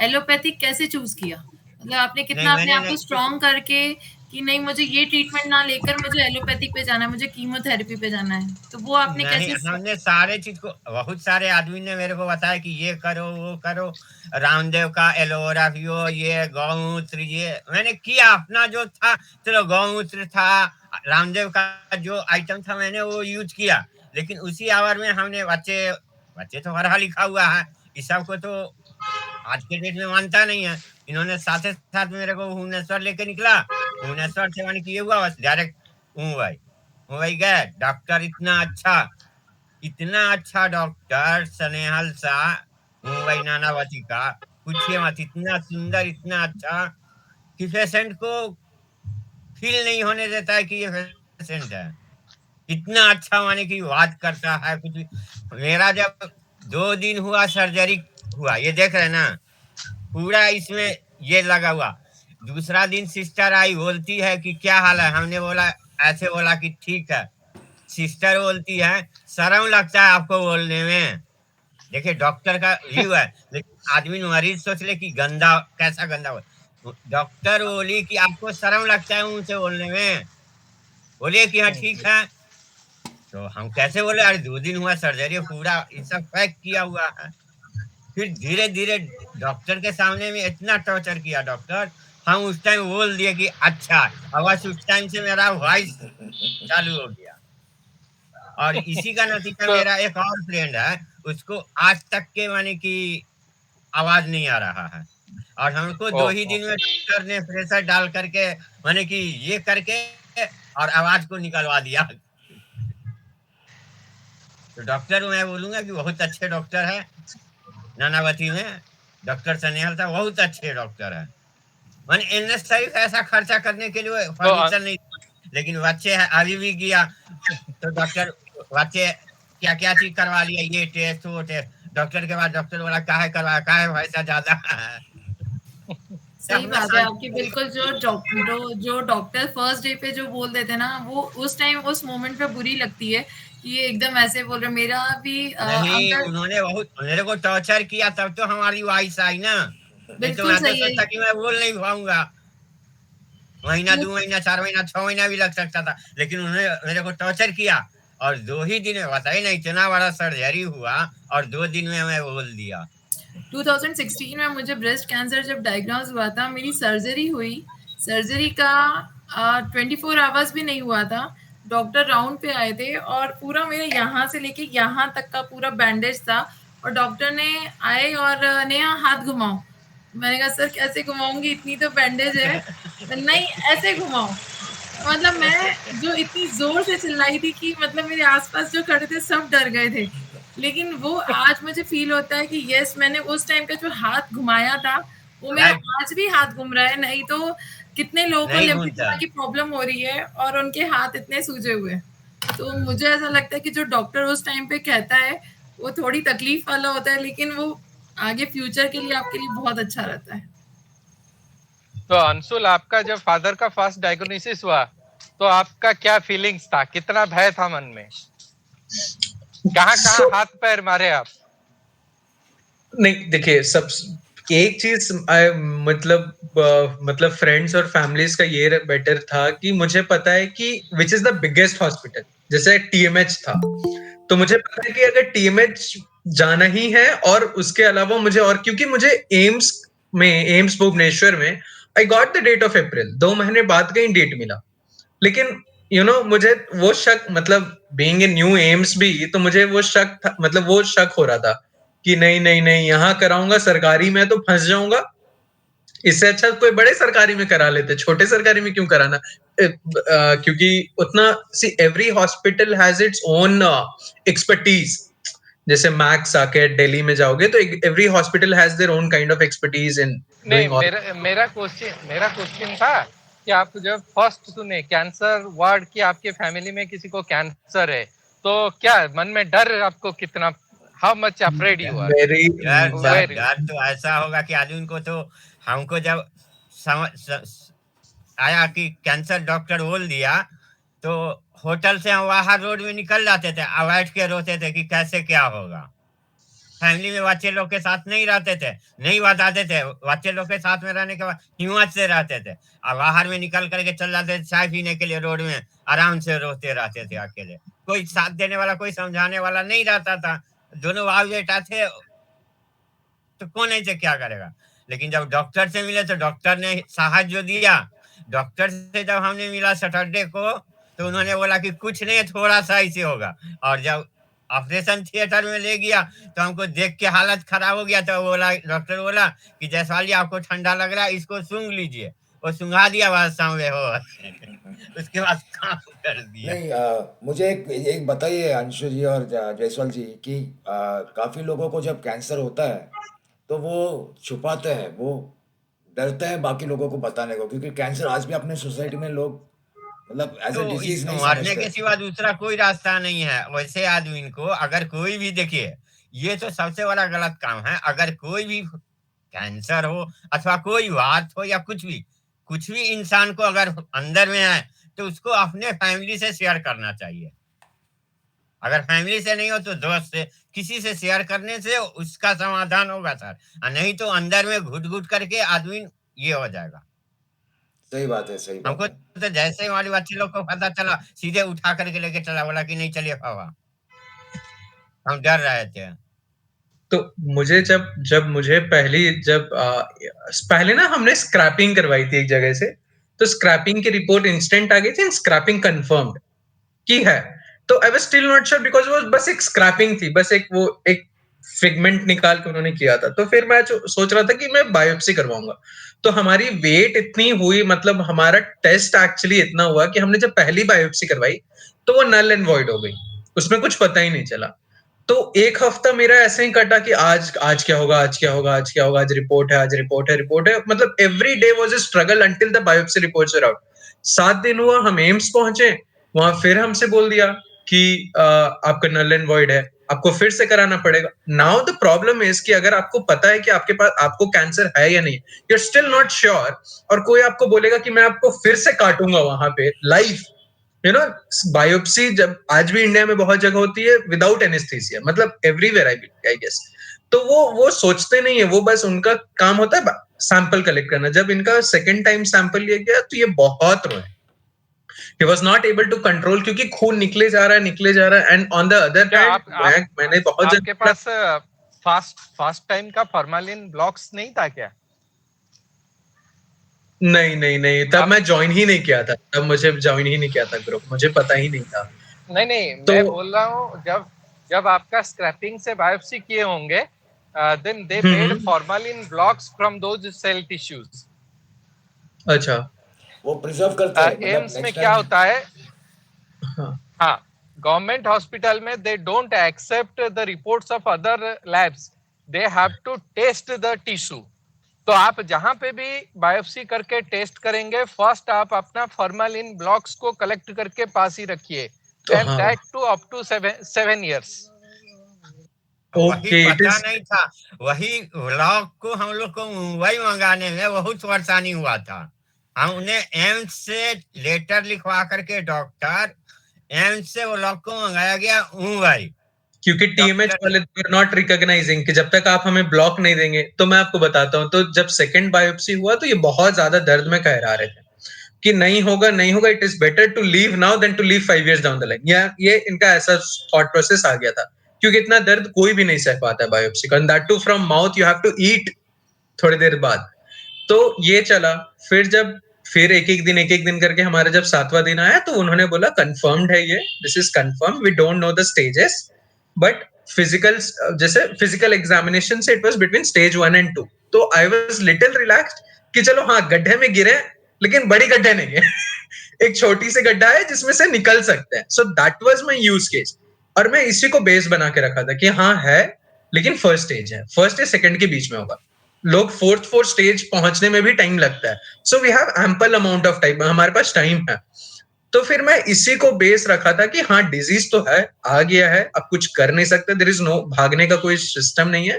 एलोपैथिक कैसे चूज किया? मतलब आपने कितना नहीं अपने मैंने आप को नहीं स्ट्रॉन्ग करके कि नहीं मुझे ये ट्रीटमेंट ना लेकर मुझे एलोपैथिक पे जाना है, मुझे कीमोथेरेपी पे जाना है, तो वो आपने नहीं कैसे हमने सारे चीज को, बहुत सारे आदमी ने मेरे को बताया कि ये करो वो करो, रामदेव का एलोवेरा पियो, ये गौमूत्र, ये मैंने किया अपना जो था। चलो गौमूत्र था, रामदेव का जो आइटम था मैंने वो यूज किया, लेकिन उसी आवर में हमने बच्चे बच्चे तो पढ़ा लिखा हुआ है, इस सब को तो आज के डेट में मानता नहीं है। इन्होंने साथ साथ मेरे को भुवनेश्वर लेके निकला, भुवनेश्वर से मैंने किए हुआ बस डायरेक्ट मुंबई। मुंबई गए, डॉक्टर इतना अच्छा डॉक्टर स्नेहल शाह, मुंबई नानावती का, पूछिए मत, इतना सुंदर इतना अच्छा कि पेशेंट को फील नहीं होने देता है कि ये पेशेंट है। इतना अच्छा माने की बात करता है कुछ भी। मेरा जब 2 दिन हुआ सर्जरी हुआ, ये देख रहे हैं ना, पूरा इसमें ये लगा हुआ। दूसरा दिन सिस्टर आई, बोलती है कि क्या हाल है, हमने बोला ऐसे, बोला कि ठीक है। सिस्टर बोलती है शर्म लगता है आपको बोलने में। देखिए डॉक्टर का व्यू है, लेकिन आदमी मरीज सोच ले कि गंदा, कैसा गंदा हो। डॉक्टर बोली कि आपको शर्म लगता है उनसे बोलने में, बोलिए कि हाँ ठीक है। तो हम कैसे बोले, अरे 2 दिन हुआ सर्जरी, पूरा ये सब पैक किया हुआ है। फिर धीरे धीरे डॉक्टर के सामने में इतना टॉर्चर किया डॉक्टर, हम उस टाइम बोल दिए कि अच्छा। अब बस उस टाइम से मेरा वॉइस चालू हो गया। और इसी का नतीजा, तो मेरा एक और फ्रेंड है, उसको आज तक के माने कि आवाज नहीं आ रहा है, और हमको दो ही ओहो, दिन में डॉक्टर ने प्रेशर डाल करके माने कि ये करके और आवाज को निकलवा दिया। तो डॉक्टर मैं बोलूंगा कि बहुत अच्छे डॉक्टर है नानावती में। डॉक्टर सनेहल था, बहुत अच्छे डॉक्टर है। मैंने एनएसआई ऐसा खर्चा करने के लिए तो परमिशन नहीं, लेकिन बच्चे है अभी भी गया। तो डॉक्टर, बच्चे क्या क्या चीज करवा लिया, ये टेस्ट वो टेस्ट, डॉक्टर के बाद डॉक्टर बोला काहे करवाया, काहे पैसा ज्यादा है। सही अपना बात है आपकी, शांति। बिल्कुल। जो डॉक्टर फर्स्ट डे पे जो बोल देते हैं ना, वो उस टाइम उस मोमेंट पे बुरी लगती है कि ये एकदम ऐसे बोल रहे। मेरा भी नहीं, अंकल, उन्होंने बहुत मेरे को टॉर्चर किया, तब तो हमारी वॉइस आई ना, नहीं तो बिल्कुल मैं तो सही है। सोचता कि मैं बोल नहीं पाऊंगा। महीना, 2 महीना, 4 महीना, 6 महीना भी लग सकता था, लेकिन उन्होंने मेरे को टॉर्चर किया। और 2 ही दिन में, बताइए ना, इतना बड़ा सर्जरी हुआ और 2 दिन में मैं बोल दिया। 2016 में मुझे ब्रेस्ट कैंसर जब डायग्नोज हुआ था, मेरी सर्जरी हुई। सर्जरी का 24 आवर्स भी नहीं हुआ था, डॉक्टर राउंड पे आए थे और पूरा मेरे यहाँ से लेके यहाँ तक का पूरा बैंडेज था। और डॉक्टर ने आए और नेहा हाथ घुमाओ। मैंने कहा सर कैसे घुमाऊंगी, इतनी तो बैंडेज है। नहीं, ऐसे घुमाओ। मतलब मैं जो इतनी जोर से चिल्लाई थी कि मतलब मेरे आसपास जो खड़े थे सब डर गए थे। लेकिन वो आज मुझे फील होता है कि यस, मैंने उस टाइम का जो हाथ घुमाया था, वो मेरा मैं आज भी हाथ घूम रहा है। नहीं तो कितने लोगों को नहीं घूमता। लिम्फेडिमा की प्रॉब्लम हो रही है और उनके हाथ इतने सूजे हुए हैं। तो मुझे ऐसा लगता है कि जो डॉक्टर उस टाइम पे कहता है वो थोड़ी तकलीफ वाला होता है, लेकिन वो आगे फ्यूचर के लिए आपके लिए बहुत अच्छा रहता है। तो अंशुल, आपका जब फादर का फर्स्ट डायग्नोसिस हुआ, तो आपका क्या फीलिंग्स था, कितना भय था मन में, कहाँ कहाँ सो हाथ पैर मारे आप? नहीं देखिए, सब एक चीज मतलब फ्रेंड्स और फैमिलीज का ये बेटर था कि मुझे पता है कि which is the biggest hospital, जैसे टीएमएच था। तो मुझे पता है कि अगर टीएमएच जाना ही है, और उसके अलावा मुझे, और क्योंकि मुझे एम्स भुवनेश्वर में I got the date of April, 2 महीने बाद कहीं डेट मिला। लेकिन मुझे वो शक, मतलब बीइंग इन न्यू एम्स भी, तो मुझे वो शक था, मतलब वो शक हो रहा था कि नहीं नहीं नहीं, यहाँ कराऊंगा सरकारी में तो फंस जाऊंगा। इससे अच्छा कोई बड़े सरकारी में करा लेते, छोटे सरकारी में क्यों कराना। क्योंकि उतना, see every hospital has its own expertise. जैसे मैक्स आके दिल्ली में जाओगे तो every hospital has their own kind of expertise in नहीं, डूइंग ऑल। मेरा क्वेश्चन था कि आप जब फर्स्ट सुने कैंसर वार्ड की आपके फैमिली में किसी को कैंसर है, तो क्या मन में डर आपको कितना, how much afraid you are? Very डर डर वेरी। डर तो ऐसा होगा कि आदमी को तो, हमको जब आया कि कैंसर डॉक्टर बोल दिया, तो होटल से हम बाहर रोड में निकल जाते थे, बैठ के रोते थे कि कैसे क्या होगा। फैमिली में बच्चे लोग के साथ नहीं रहते थे, नहीं बताते थे, बच्चे लोग के साथ में रहने के बाद हिम्मत से रहते थे। और बाहर में निकल करके चल जाते थे चाय पीने के लिए रोड में, आराम से रोते रहते थे अकेले। कोई साथ देने वाला, कोई समझाने वाला नहीं रहता था। दोनों बाप बेटा थे, तो कौन ऐसे क्या करेगा। लेकिन जब डॉक्टर से मिले तो डॉक्टर ने साहस जो दिया, डॉक्टर से जब हमने मिला सैटरडे को, तो उन्होंने बोला कि कुछ नहीं, थोड़ा सा ऐसे होगा। और जब ऑपरेशन थिएटर में ले गया तो हमको देख के हालत खराब हो गया। तो बोला, डॉक्टर बोला कि जायसवाल जी आपको ठंडा लग रहा है, इसको सूंघ लीजिए। वो सूंघा दिया, बस सामने हो उसके बाद काम कर दिया। नहीं, मुझे एक बताइए अंशु जी और जायसवाल जी कि काफी लोगों को जब कैंसर होता है तो वो छुपाते हैं, वो डरते हैं बाकी लोगों को बताने को, क्योंकि कैंसर आज भी अपने सोसाइटी में लोग मतलब एज ए तो डिजीज नहीं मरने के समझते। सिवा दूसरा कोई रास्ता नहीं है। वैसे आदमी को अगर कोई भी, देखिए ये तो सबसे बड़ा गलत काम है। अगर कोई भी कैंसर हो अथवा कोई बात हो या कुछ भी इंसान को अगर अंदर में है तो उसको अपने फैमिली से शेयर करना चाहिए। अगर फैमिली से नहीं हो तो दोस्त से, किसी से शेयर करने से उसका समाधान होगा सर। और नहीं तो अंदर में घुट घुट करके आदमी ये हो जाएगा। सही बात है, सही बात हमको है। तो जैसे ही हमारे बच्चे लोग को पता चला, सीधे उठा करके लेके चला, बोला कि नहीं चलिए पापा, हम डर रहे थे। तो मुझे जब जब मुझे पहले ना हमने स्क्रैपिंग करवाई थी एक जगह से, तो स्क्रैपिंग की रिपोर्ट इंस्टेंट आ गई थी, स्क्रैपिंग कंफर्म्ड की है। तो I was still not sure because वो बस एक स्क्रैपिंग थी, बस एक फिगमेंट निकाल के उन्होंने किया था। तो फिर मैं सोच रहा था कि मैं बायोप्सी करवाऊंगा। तो हमारी वेट इतनी हुई, मतलब हमारा टेस्ट एक्चुअली इतना हुआ कि हमने जब पहली बायोप्सी करवाई तो वो नल एंड वॉइड हो गई, उसमें कुछ पता ही नहीं चला। तो एक हफ्ता मेरा ऐसे ही कटा कि आज आज क्या होगा, आज क्या होगा, आज क्या होगा, आज रिपोर्ट है, आज रिपोर्ट है, रिपोर्ट है। मतलब every day was a struggle until the biopsy reports were out. 7 दिन हुआ, हम एम्स पहुंचे, वहां फिर हमसे बोल दिया कि आपका नल एंड वॉइड है, आपको फिर से कराना पड़ेगा। नाउ द प्रॉब्लम इज कि अगर आपको पता है कि आपको कैंसर है या नहीं, you are still not sure, और कोई आपको बोलेगा कि मैं आपको फिर से काटूंगा वहां पे लाइव, यू नो। बायोप्सी जब आज भी इंडिया में बहुत जगह होती है विदाउट एनेस्थीसिया, मतलब एवरीवेयर आई गेस। तो वो सोचते नहीं है, वो बस उनका काम होता है सैंपल कलेक्ट करना। जब इनका सेकंड टाइम सैंपल लिया गया तो ये बहुत रोए, he was not able to control, क्योंकि खून निकले जा रहा है। एंड ऑन द अदर क्या हैंड मैंने बहुत आपके जगह पास फास्ट टाइम का फॉर्मालिन ब्लॉक्स नहीं था क्या? नहीं, तब मैं ज्वाइन ही नहीं किया था, तब मुझे ज्वाइन ही नहीं किया था ग्रुप, मुझे पता ही नहीं था। नहीं, तो मैं बोल रहा हूँ जब जब आपका स्क्रैपिंग से बायोप्सी किए होंगे, then they made formalin blocks from those cell tissues. अच्छा। वो प्रिजर्व करते हैं, मतलब एम्स में नेक्स्ट क्या टाइम। होता है, हाँ। हाँ, गवर्नमेंट हॉस्पिटल में they don't accept the reports of other labs, they have to test the tissue. तो आप जहां पे भी बायोप्सी करके टेस्ट करेंगे, फर्स्ट आप अपना फॉर्मालिन ब्लॉक्स को कलेक्ट करके पास ही रखिए, तो एंड हाँ, that too up to 7 years। वही ओके, इट पता इज नहीं था। वही व्लॉग को हम लोग को मुंबई मंगाने में बहुत परेशानी हुआ था। हम उन्हें एम्स से लेटर लिखवा करके, डॉक्टर एम्स से व्लॉग को मंगाया गया मुंबई। क्योंकि टीएमएच डॉक्टर वाले नॉट रिकॉग्नाइजिंग कि जब तक आप हमें ब्लॉक नहीं देंगे। तो मैं आपको बताता हूँ, तो जब सेकंड बायोप्सी हुआ तो ये बहुत ज्यादा दर्द में कह रहे थे कि नहीं होगा, नहीं होगा, it is better to leave now than to leave 5 years down the line. ये इनका ऐसा थॉट प्रोसेस आ गया था, क्योंकि इतना दर्द कोई भी नहीं सह पाता है बायोप्सी का, that too from mouth, you have to eat थोड़ी देर बाद। तो ये चला। फिर एक एक दिन करके हमारा जब 7वां दिन आया तो उन्होंने बोला कंफर्म्ड है, ये this is confirm, we don't know the stages, but physical, जैसे फिजिकल एग्जामिनेशन से it was between stage 1 and 2। तो आई वाज लिटिल रिलैक्स्ड कि चलो हाँ, गड्ढे में गिरे लेकिन बड़ी गड्ढे नहीं है एक छोटी सी गड्ढा है जिसमें से निकल सकते हैं। सो that was my use case, और मैं इसी को बेस बना के रखा था कि हाँ है, लेकिन फर्स्ट स्टेज है, फर्स्ट या सेकंड के बीच में होगा। लोग फोर्थ स्टेज पहुंचने में भी टाइम लगता है। So we have ample amount of time, हमारे पास टाइम है। तो फिर मैं इसी को बेस रखा था कि हाँ, डिजीज तो है, आ गया है, अब कुछ कर नहीं सकते, देयर इज नो, भागने का कोई सिस्टम नहीं है,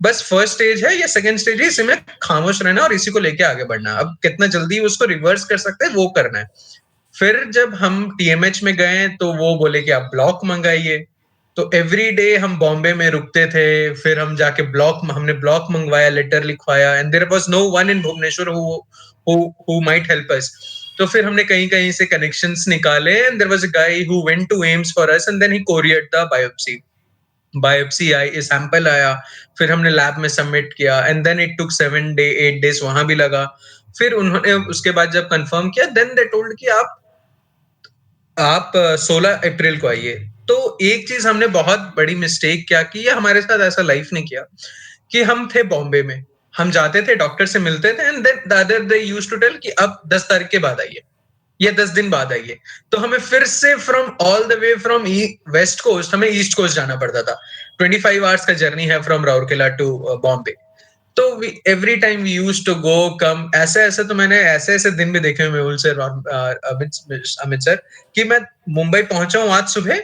बस फर्स्ट स्टेज है या सेकंड स्टेज है, इसी में खामोश रहना और इसी को लेके आगे बढ़ना। अब कितना जल्दी उसको रिवर्स कर सकते हैं वो करना है। फिर जब हम टीएमएच में गए तो वो बोले कि आप ब्लॉक मंगाइए। तो एवरी डे हम बॉम्बे में रुकते थे, फिर हम जाके हमने ब्लॉक मंगवाया, लेटर लिखवाया, and there was no one in Bhubaneswar who might help us. तो फिर हमने कहीं कहीं से कनेक्शंस निकाले, and there was a guy who went to AIIMS for us, and then he couriered the biopsy आई, सैंपल आया, फिर हमने लैब में सबमिट किया, and then it took 8 days वहां भी लगा। फिर उन्होंने उसके बाद जब कंफर्म किया, देन दे टोल्ड कि आप 16 अप्रैल को आइए। तो एक चीज हमने बहुत बड़ी मिस्टेक क्या की, या हमारे साथ ऐसा लाइफ ने किया, कि हम थे बॉम्बे में, हम जाते थे डॉक्टर से मिलते थे, and then the other they used to tell कि अब 10 तारीख के बाद आइए या 10 दिन बाद आइए। तो हमें फिर से from all the way from west coast हमें ईस्ट कोस्ट जाना पड़ता था। 25 आवर्स का जर्नी है फ्रॉम राउरकेला टू बॉम्बे। तो every time we used to go come, ऐसे ऐसे तो मैंने ऐसे ऐसे दिन भी देखे हुए मेहुल सर और अमित सर, कि मैं मुंबई पहुंचा हूं आज सुबह,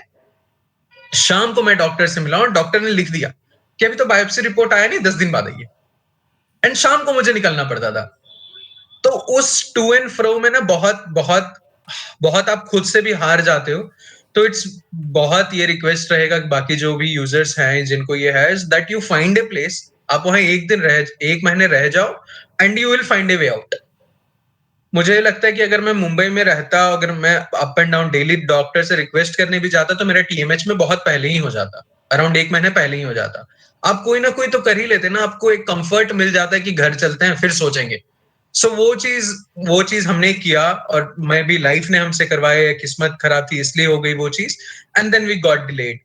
शाम को मैं डॉक्टर से मिला और डॉक्टर ने लिख दिया कि अभी तो बायोप्सी रिपोर्ट आया नहीं, 10 दिन बाद आइए, एंड शाम को मुझे निकलना पड़ता था। तो उस टू एंड फ्रो में ना बहुत बहुत बहुत आप खुद से भी हार जाते हो। तो इट्स बहुत ये रिक्वेस्ट रहेगा बाकी जो भी यूजर्स हैं जिनको ये है, that you find a place, आप वहां एक महीने रह जाओ, and you will find A way out. मुझे लगता है कि अगर मैं मुंबई में रहता, अगर मैं up and down daily doctor से रिक्वेस्ट करने भी जाता, तो मेरा टीएमएच में बहुत पहले ही हो जाता, अराउंड 1 महीने पहले ही हो जाता। आप कोई ना कोई तो कर ही लेते ना, आपको एक कंफर्ट मिल जाता है कि घर चलते हैं फिर सोचेंगे। सो वो चीज हमने किया, और मैं भी लाइफ ने हमसे करवाया, किस्मत खराब थी इसलिए हो गई वो चीज, and then we got delayed.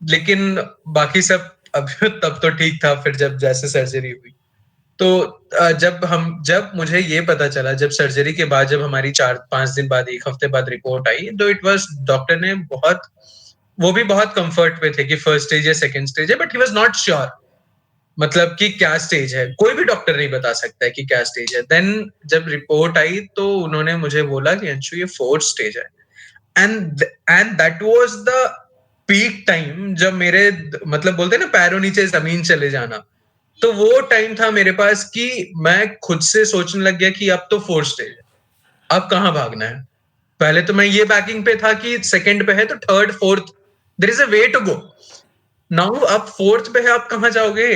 लेकिन बाकी सब अब तब तो ठीक था, फिर जब जैसे सर्जरी हुई। तो जब मुझे ये पता चला, जब सर्जरी के बाद, जब हमारी 4-5 दिन बाद, 1 हफ्ते बाद रिपोर्ट आई, तो इट वाज, डॉक्टर ने वो भी बहुत कंफर्ट में थे कि फर्स्ट स्टेज या सेकंड स्टेज है, but he was not sure, मतलब कि क्या स्टेज है, कोई भी डॉक्टर नहीं बता सकता है कि क्या स्टेज है। देन जब रिपोर्ट आई तो उन्होंने मुझे बोला कि अंशु ये 4th स्टेज है, and that was the peak time, जब मेरे, मतलब बोलते हैं ना, पैरों नीचे जमीन चले जाना। तो वो टाइम था मेरे पास कि मैं खुद से सोचने लग गया कि अब तो 4th स्टेज है, अब कहाँ भागना है। पहले तो मैं ये बैकिंग पे था कि सेकंड पे है तो third, fourth, there is a way to go. Now अब 4th पे है, आप कहाँ जाओगे?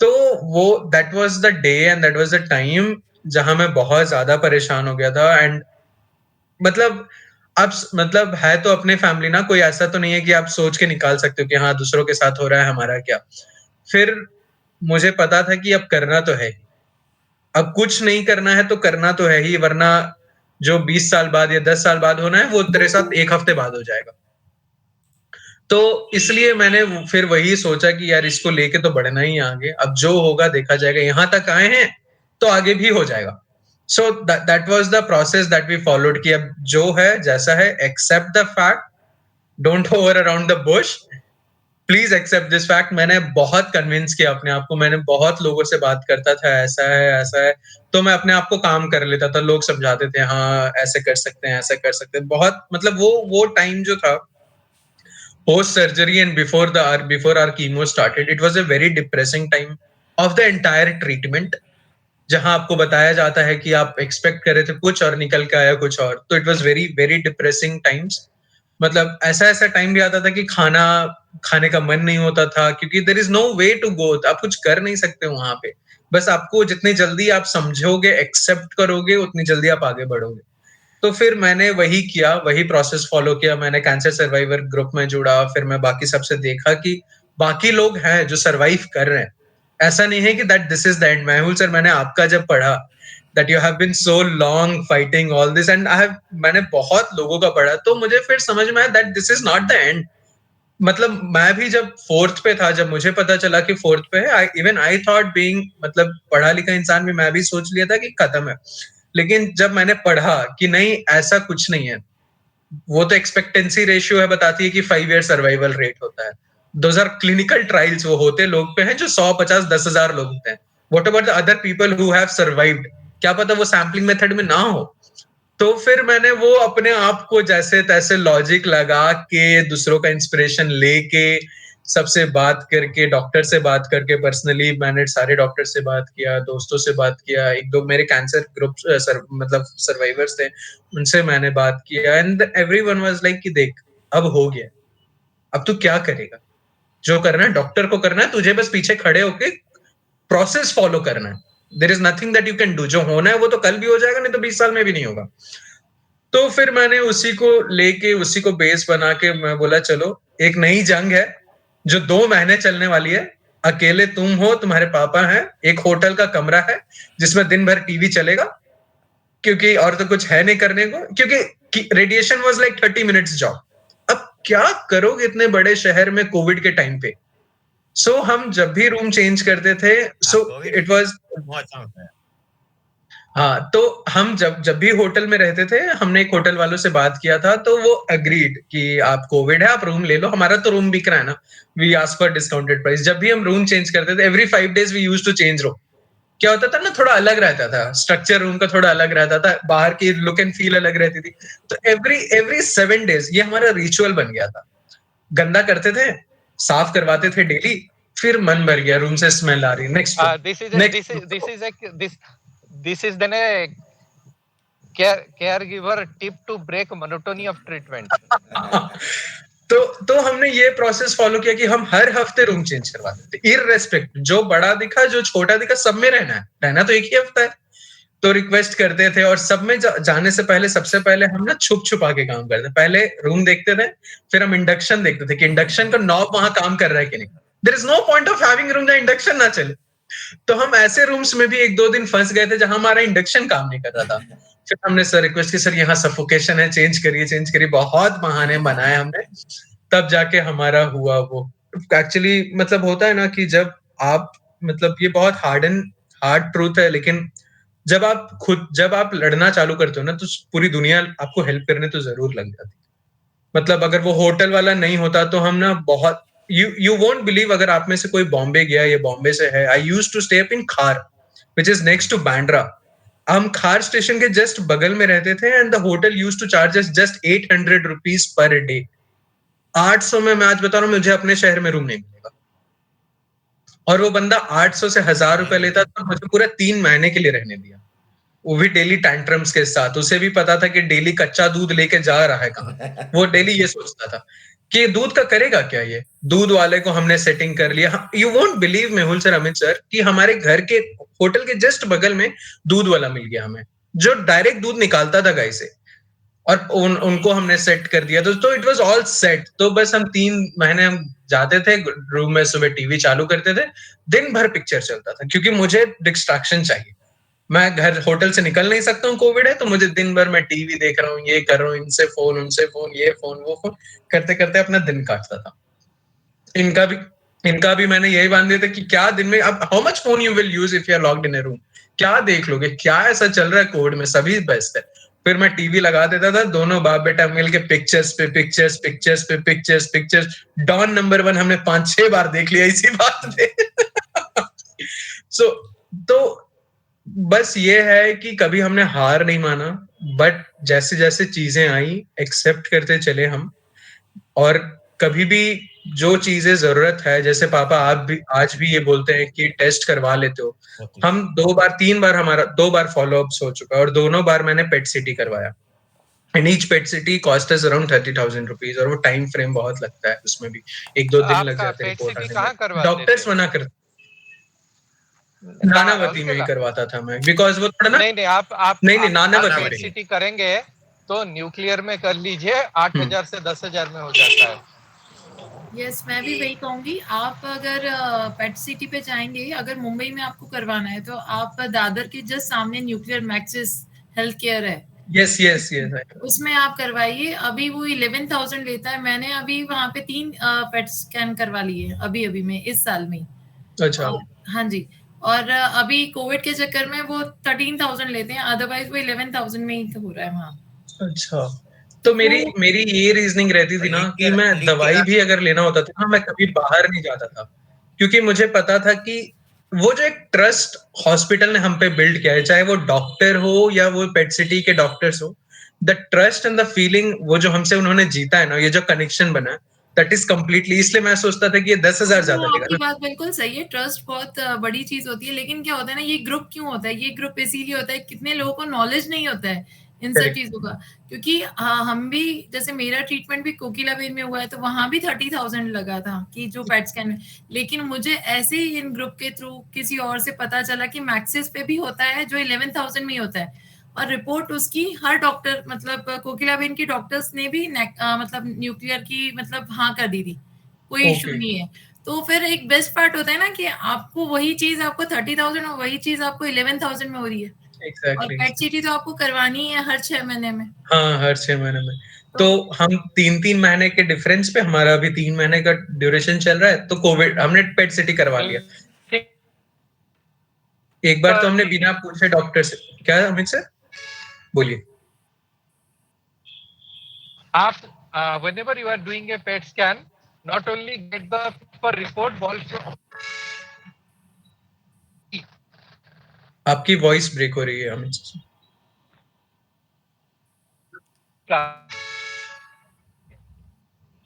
तो वो, that was the day and that was the time जहां मैं बहुत ज्यादा परेशान हो गया था। एंड मतलब अब मतलब है तो अपने फैमिली ना, कोई ऐसा तो नहीं है कि आप सोच के निकाल सकते हो कि हाँ दूसरों के साथ हो रहा है, हमारा क्या। फिर मुझे पता था कि अब करना तो है ही, अब कुछ नहीं करना है तो करना तो है ही, वरना जो 20 साल बाद या 10 साल बाद होना है वो तेरे साथ 1 हफ्ते बाद हो जाएगा। तो इसलिए मैंने फिर वही सोचा कि यार इसको लेके तो बढ़ना ही आगे, अब जो होगा देखा जाएगा, यहां तक आए हैं तो आगे भी हो जाएगा। So that was the process that we followed, कि अब जो है जैसा है, accept the fact, don't hover around the bush, please accept this fact. मैंने बहुत कन्विंस किया अपने आप को, मैंने बहुत लोगों से बात करता था, ऐसा है ऐसा है, तो मैं अपने आप को काम कर लेता था, लोग समझाते थे हाँ ऐसे कर सकते हैं, ऐसा कर सकते हैं, बहुत, मतलब वो टाइम जो था post surgery and before our chemo started, it was a very depressing time of the entire treatment, जहां आपको बताया जाता है कि आप एक्सपेक्ट कर रहे थे कुछ और निकल के आया कुछ और। तो it was very very depressing times. मतलब ऐसा ऐसा टाइम भी आता था कि खाना खाने का मन नहीं होता था, क्योंकि there is no way to go, आप कुछ कर नहीं सकते वहां पे। बस आपको जितनी जल्दी आप समझोगे, एक्सेप्ट करोगे, उतनी जल्दी आप आगे बढ़ोगे। तो फिर मैंने वही किया, वही प्रोसेस फॉलो किया। मैंने कैंसर सर्वाइवर ग्रुप में जुड़ा, फिर मैं बाकी सबसे देखा कि बाकी लोग हैं जो सर्वाइव कर रहे हैं। ऐसा नहीं है कि that this is the end. Mehul sir, मैंने आपका जब पढ़ा that you have been so long fighting all this, and मैंने बहुत लोगों का पढ़ा, तो मुझे फिर समझ में आया that this is not the end. मतलब मैं भी जब 4th पे था, जब मुझे पता चला कि 4th पे है, इवन आई थॉट, बीइंग मतलब पढ़ा लिखा इंसान भी, मैं भी सोच लिया था कि खत्म है। लेकिन जब मैंने पढ़ा कि नहीं, ऐसा कुछ नहीं है, वो तो एक्सपेक्टेंसी रेशियो है, बताती है कि 5 ईयर सर्वाइवल रेट होता है। दोज आर क्लिनिकल ट्रायल्स, वो होते लोग पे हैं जो 100, 50, 10,000 लोग होते हैं। What about the other people who have survived, क्या पता वो सैम्पलिंग मेथड में ना हो। तो फिर मैंने वो अपने आप को जैसे तैसे लॉजिक लगा के, दूसरों का इंस्पिरेशन लेके, सबसे बात करके, डॉक्टर से बात करके, पर्सनली मैंने सारे डॉक्टर से बात किया, दोस्तों से बात किया, एक दो मेरे कैंसर ग्रुप मतलब सर्वाइवर्स थे, उनसे मैंने बात किया, एंड एवरीवन वाज लाइक कि देख अब हो गया, अब तू क्या करेगा? जो करना है डॉक्टर को करना है, तुझे बस पीछे खड़े होके प्रोसेस फॉलो करना है. There is nothing that you can do. जो होना है वो तो कल भी हो जाएगा, नहीं तो 20 साल में भी नहीं होगा. तो फिर मैंने उसी को लेके, उसी को बेस बना के मैं बोला चलो एक नई जंग है जो 2 महीने चलने वाली है. अकेले तुम हो, तुम्हारे पापा हैं, एक होटल का कमरा है जिसमें दिन भर टीवी चलेगा, क्योंकि और तो कुछ है नहीं करने को, क्योंकि radiation was like 30 minutes job. अब क्या करोगे इतने बड़े शहर में कोविड के टाइम पे? सो हम जब भी रूम चेंज करते थे, सो इट वाज, हाँ, तो हम जब भी होटल में रहते थे, हमने एक होटल वालों से बात किया था, तो वो अग्रीड कि आप कोविड है, आप रूम ले लो, हमारा तो रूम बिक रहा है ना, we ask for discounted price. जब भी हम रूम चेंज करते थे, every 5 days we used to change room. क्या होता था ना, थोड़ा अलग रहता था स्ट्रक्चर, रूम का थोड़ा अलग रहता था, बाहर की लुक एंड फील अलग रहती थी. तो एवरी 7 डेज ये हमारा रिचुअल बन गया था. गंदा करते थे, साफ करवाते थे डेली, फिर मन भर गया, रूम से स्मेल आ रही, next this is then a caregiver tip to break monotony of treatment. तो हमने ये प्रोसेस फॉलो किया कि हम हर हफ्ते रूम चेंज करवाते थे, इररेस्पेक्ट, जो बड़ा दिखा जो छोटा दिखा, सब में रहना तो एक ही हफ्ता है. तो रिक्वेस्ट करते थे, और सब में जाने से पहले सबसे पहले हम ना छुप छुपा के काम करते. पहले रूम देखते थे, फिर हम इंडक्शन देखते थे कि इंडक्शन का नॉब वहां काम कर रहा है कि नहीं. There is no point of having room जहां इंडक्शन ना चले. तो हम ऐसे रूम्स में भी 1-2 दिन फंस गए थे जहां हमारा इंडक्शन काम नहीं कर रहा था. फिर हमने सर रिक्वेस्ट की, सर यहाँ सफोकेशन है, चेंज करिए. बहुत बहाने बनाए हमने, तब जाके हमारा हुआ वो. एक्चुअली मतलब होता है ना कि जब आप, मतलब ये बहुत हार्ड ट्रूथ है, लेकिन जब आप लड़ना चालू करते हो ना, तो पूरी दुनिया आपको हेल्प करने तो जरूर लग जाती है. मतलब अगर वो होटल वाला नहीं होता तो हम ना बहुत, you won't believe, अगर आप में से कोई बॉम्बे गया, ये बॉम्बे से है, I used to stay up in Khar which is next to Bandra. हम खार स्टेशन के जस्ट बगल में रहते थे, and the hotel used to charge us just 800 rupees per day. 800 में मैं आज बता रहा हूँ, मुझे अपने शहर में रूम नहीं मिलेगा. और वो बंदा 800 से 1000 रुपए लेता था, मुझे पूरा 3 महीने के लिए रहने दिया, वो भी डेली टैंट्रम्स के साथ. उसे भी पता था कि डेली कच्चा दूध लेके जा रहा है कहाँ. वो डेली ये सोचता था कि दूध का करेगा क्या. ये दूध वाले को हमने सेटिंग कर लिया. You won't believe Mehul sir, Amit sir, कि हमारे घर के होटल के जस्ट बगल में दूध वाला मिल गया हमें, जो डायरेक्ट दूध निकालता था गाय से, और उनको हमने सेट कर दिया. तो इट वाज ऑल सेट. तो बस हम 3 महीने हम जाते थे रूम में, सुबह टीवी चालू करते थे, दिन भर पिक्चर चलता था, क्योंकि मुझे डिस्ट्रैक्शन चाहिए. मैं घर होटल से निकल नहीं सकता हूँ, कोविड है, तो मुझे दिन भर मैं टीवी देख रहा हूँ, ये कर रहा हूँ, इनसे फोन, उनसे फोन, ये फोन, वो फोन, करते करते अपना दिन काटता था. इनका भी मैंने यही बांध दिया था कि क्या दिन में, अब how much phone you will use if you are locked in a room. क्या देख लोगे, क्या ऐसा चल रहा है कोविड में, सभी बेस्ट है. फिर मैं टीवी लगा देता था, दोनों बाप बेटा मिल के पिक्चर्स. डॉन नंबर 1 हमने 5-6 बार देख लिया इसी बात पे. सो तो बस ये है कि कभी हमने हार नहीं माना, बट जैसे जैसे चीजें आई एक्सेप्ट करते चले हम. और कभी भी जो चीजें जरूरत है, जैसे पापा आप भी आज भी ये बोलते हैं कि टेस्ट करवा लेते हो. हम 3 बार हमारा 2 बार फॉलो अप्स हो चुका है, और दोनों बार मैंने पेट सिटी करवाया. And each PET CT cost is around 30,000 rupees, और वो टाइम फ्रेम बहुत लगता है, उसमें भी 1-2 दिन लग जाते हैं रिपोर्ट आने में. डॉक्टर्स मना करते. नानावती में ही करवाता था मैं, बिकॉज वो थोड़ा ना, नहीं आप नहीं नानावती पेट सिटी करेंगे तो न्यूक्लियर में कर लीजिए, 8,000 से 10,000 में हो जाता है. यस, मैं भी वही कहूंगी. आप अगर पेट सिटी पे जाएंगे, अगर मुंबई में आपको करवाना है, तो आप दादर के जस्ट सामने न्यूक्लियर मैक्सिस हेल्थ केयर है. यस उसमें आप करवाइए. अभी वो 11,000 लेता है. मैंने अभी वहां पे 3 पेट स्कैन करवा लिए अभी में, इस साल में. अच्छा. हाँ जी. और अभी कोविड के चक्कर में वो 13,000 लेते हैं, अदरवाइज वो 11,000 में ही हो रहा है वहाँ. अच्छा. तो मेरी ये रीजनिंग रहती थी ना कि मैं दवाई भी अगर लेना होता था, मैं कभी बाहर नहीं जाता था, क्योंकि मुझे पता था कि वो जो एक ट्रस्ट हॉस्पिटल ने हम पे बिल्ड किया है, चाहे वो डॉक्टर हो या वो पेट सिटी के डॉक्टर्स हो, the trust and the feeling, वो जो हमसे उन्होंने जीता है ना, ये जो कनेक्शन बना है, दैट इज कंप्लीटली. इसलिए मैं सोचता था कि ये 10,000 ज्यादा लेगा. आपकी बात बिल्कुल सही है. ट्रस्ट बहुत बड़ी चीज होती है, लेकिन क्या होता है ना, ये ग्रुप क्यों होता है? ये ग्रुप इसीलिए होता है, कितने लोगों को नॉलेज नहीं होता है इन सब चीजों का, क्योंकि हम भी जैसे मेरा ट्रीटमेंट भी कोकिलाबेन में हुआ है तो वहां भी 30,000 लगा था कि जो पेट स्कैन में, लेकिन मुझे ऐसे ही इन ग्रुप के थ्रू किसी और से पता चला कि मैक्सिस पे भी होता है जो 11,000 में ही होता है, और रिपोर्ट उसकी हर डॉक्टर मतलब कोकिलाबेन की डॉक्टर्स ने भी मतलब न्यूक्लियर की मतलब हाँ कर दी थी, कोई इशू नहीं है। तो फिर एक बेस्ट पार्ट होता है ना कि आपको वही चीज आपको 30,000 और वही चीज आपको 11,000 में हो रही है। और पेट सीटी तो आपको करवानी है हर 6 महीने में। हाँ, हर 6 महीने में। तो हम 3-3 महीने के डिफरेंस पे, हमारा अभी 3 महीने का ड्यूरेशन चल रहा है, तो कोविड हमने पेट सिटी करवा लिया। एक बार तो हमने बिना पूछे डॉक्टर से, क्या अमित सर बोलिए। आप whenever you are doing a PET scan, not only get the proper report, also आपकी वॉइस ब्रेक हो रही है Amit sir.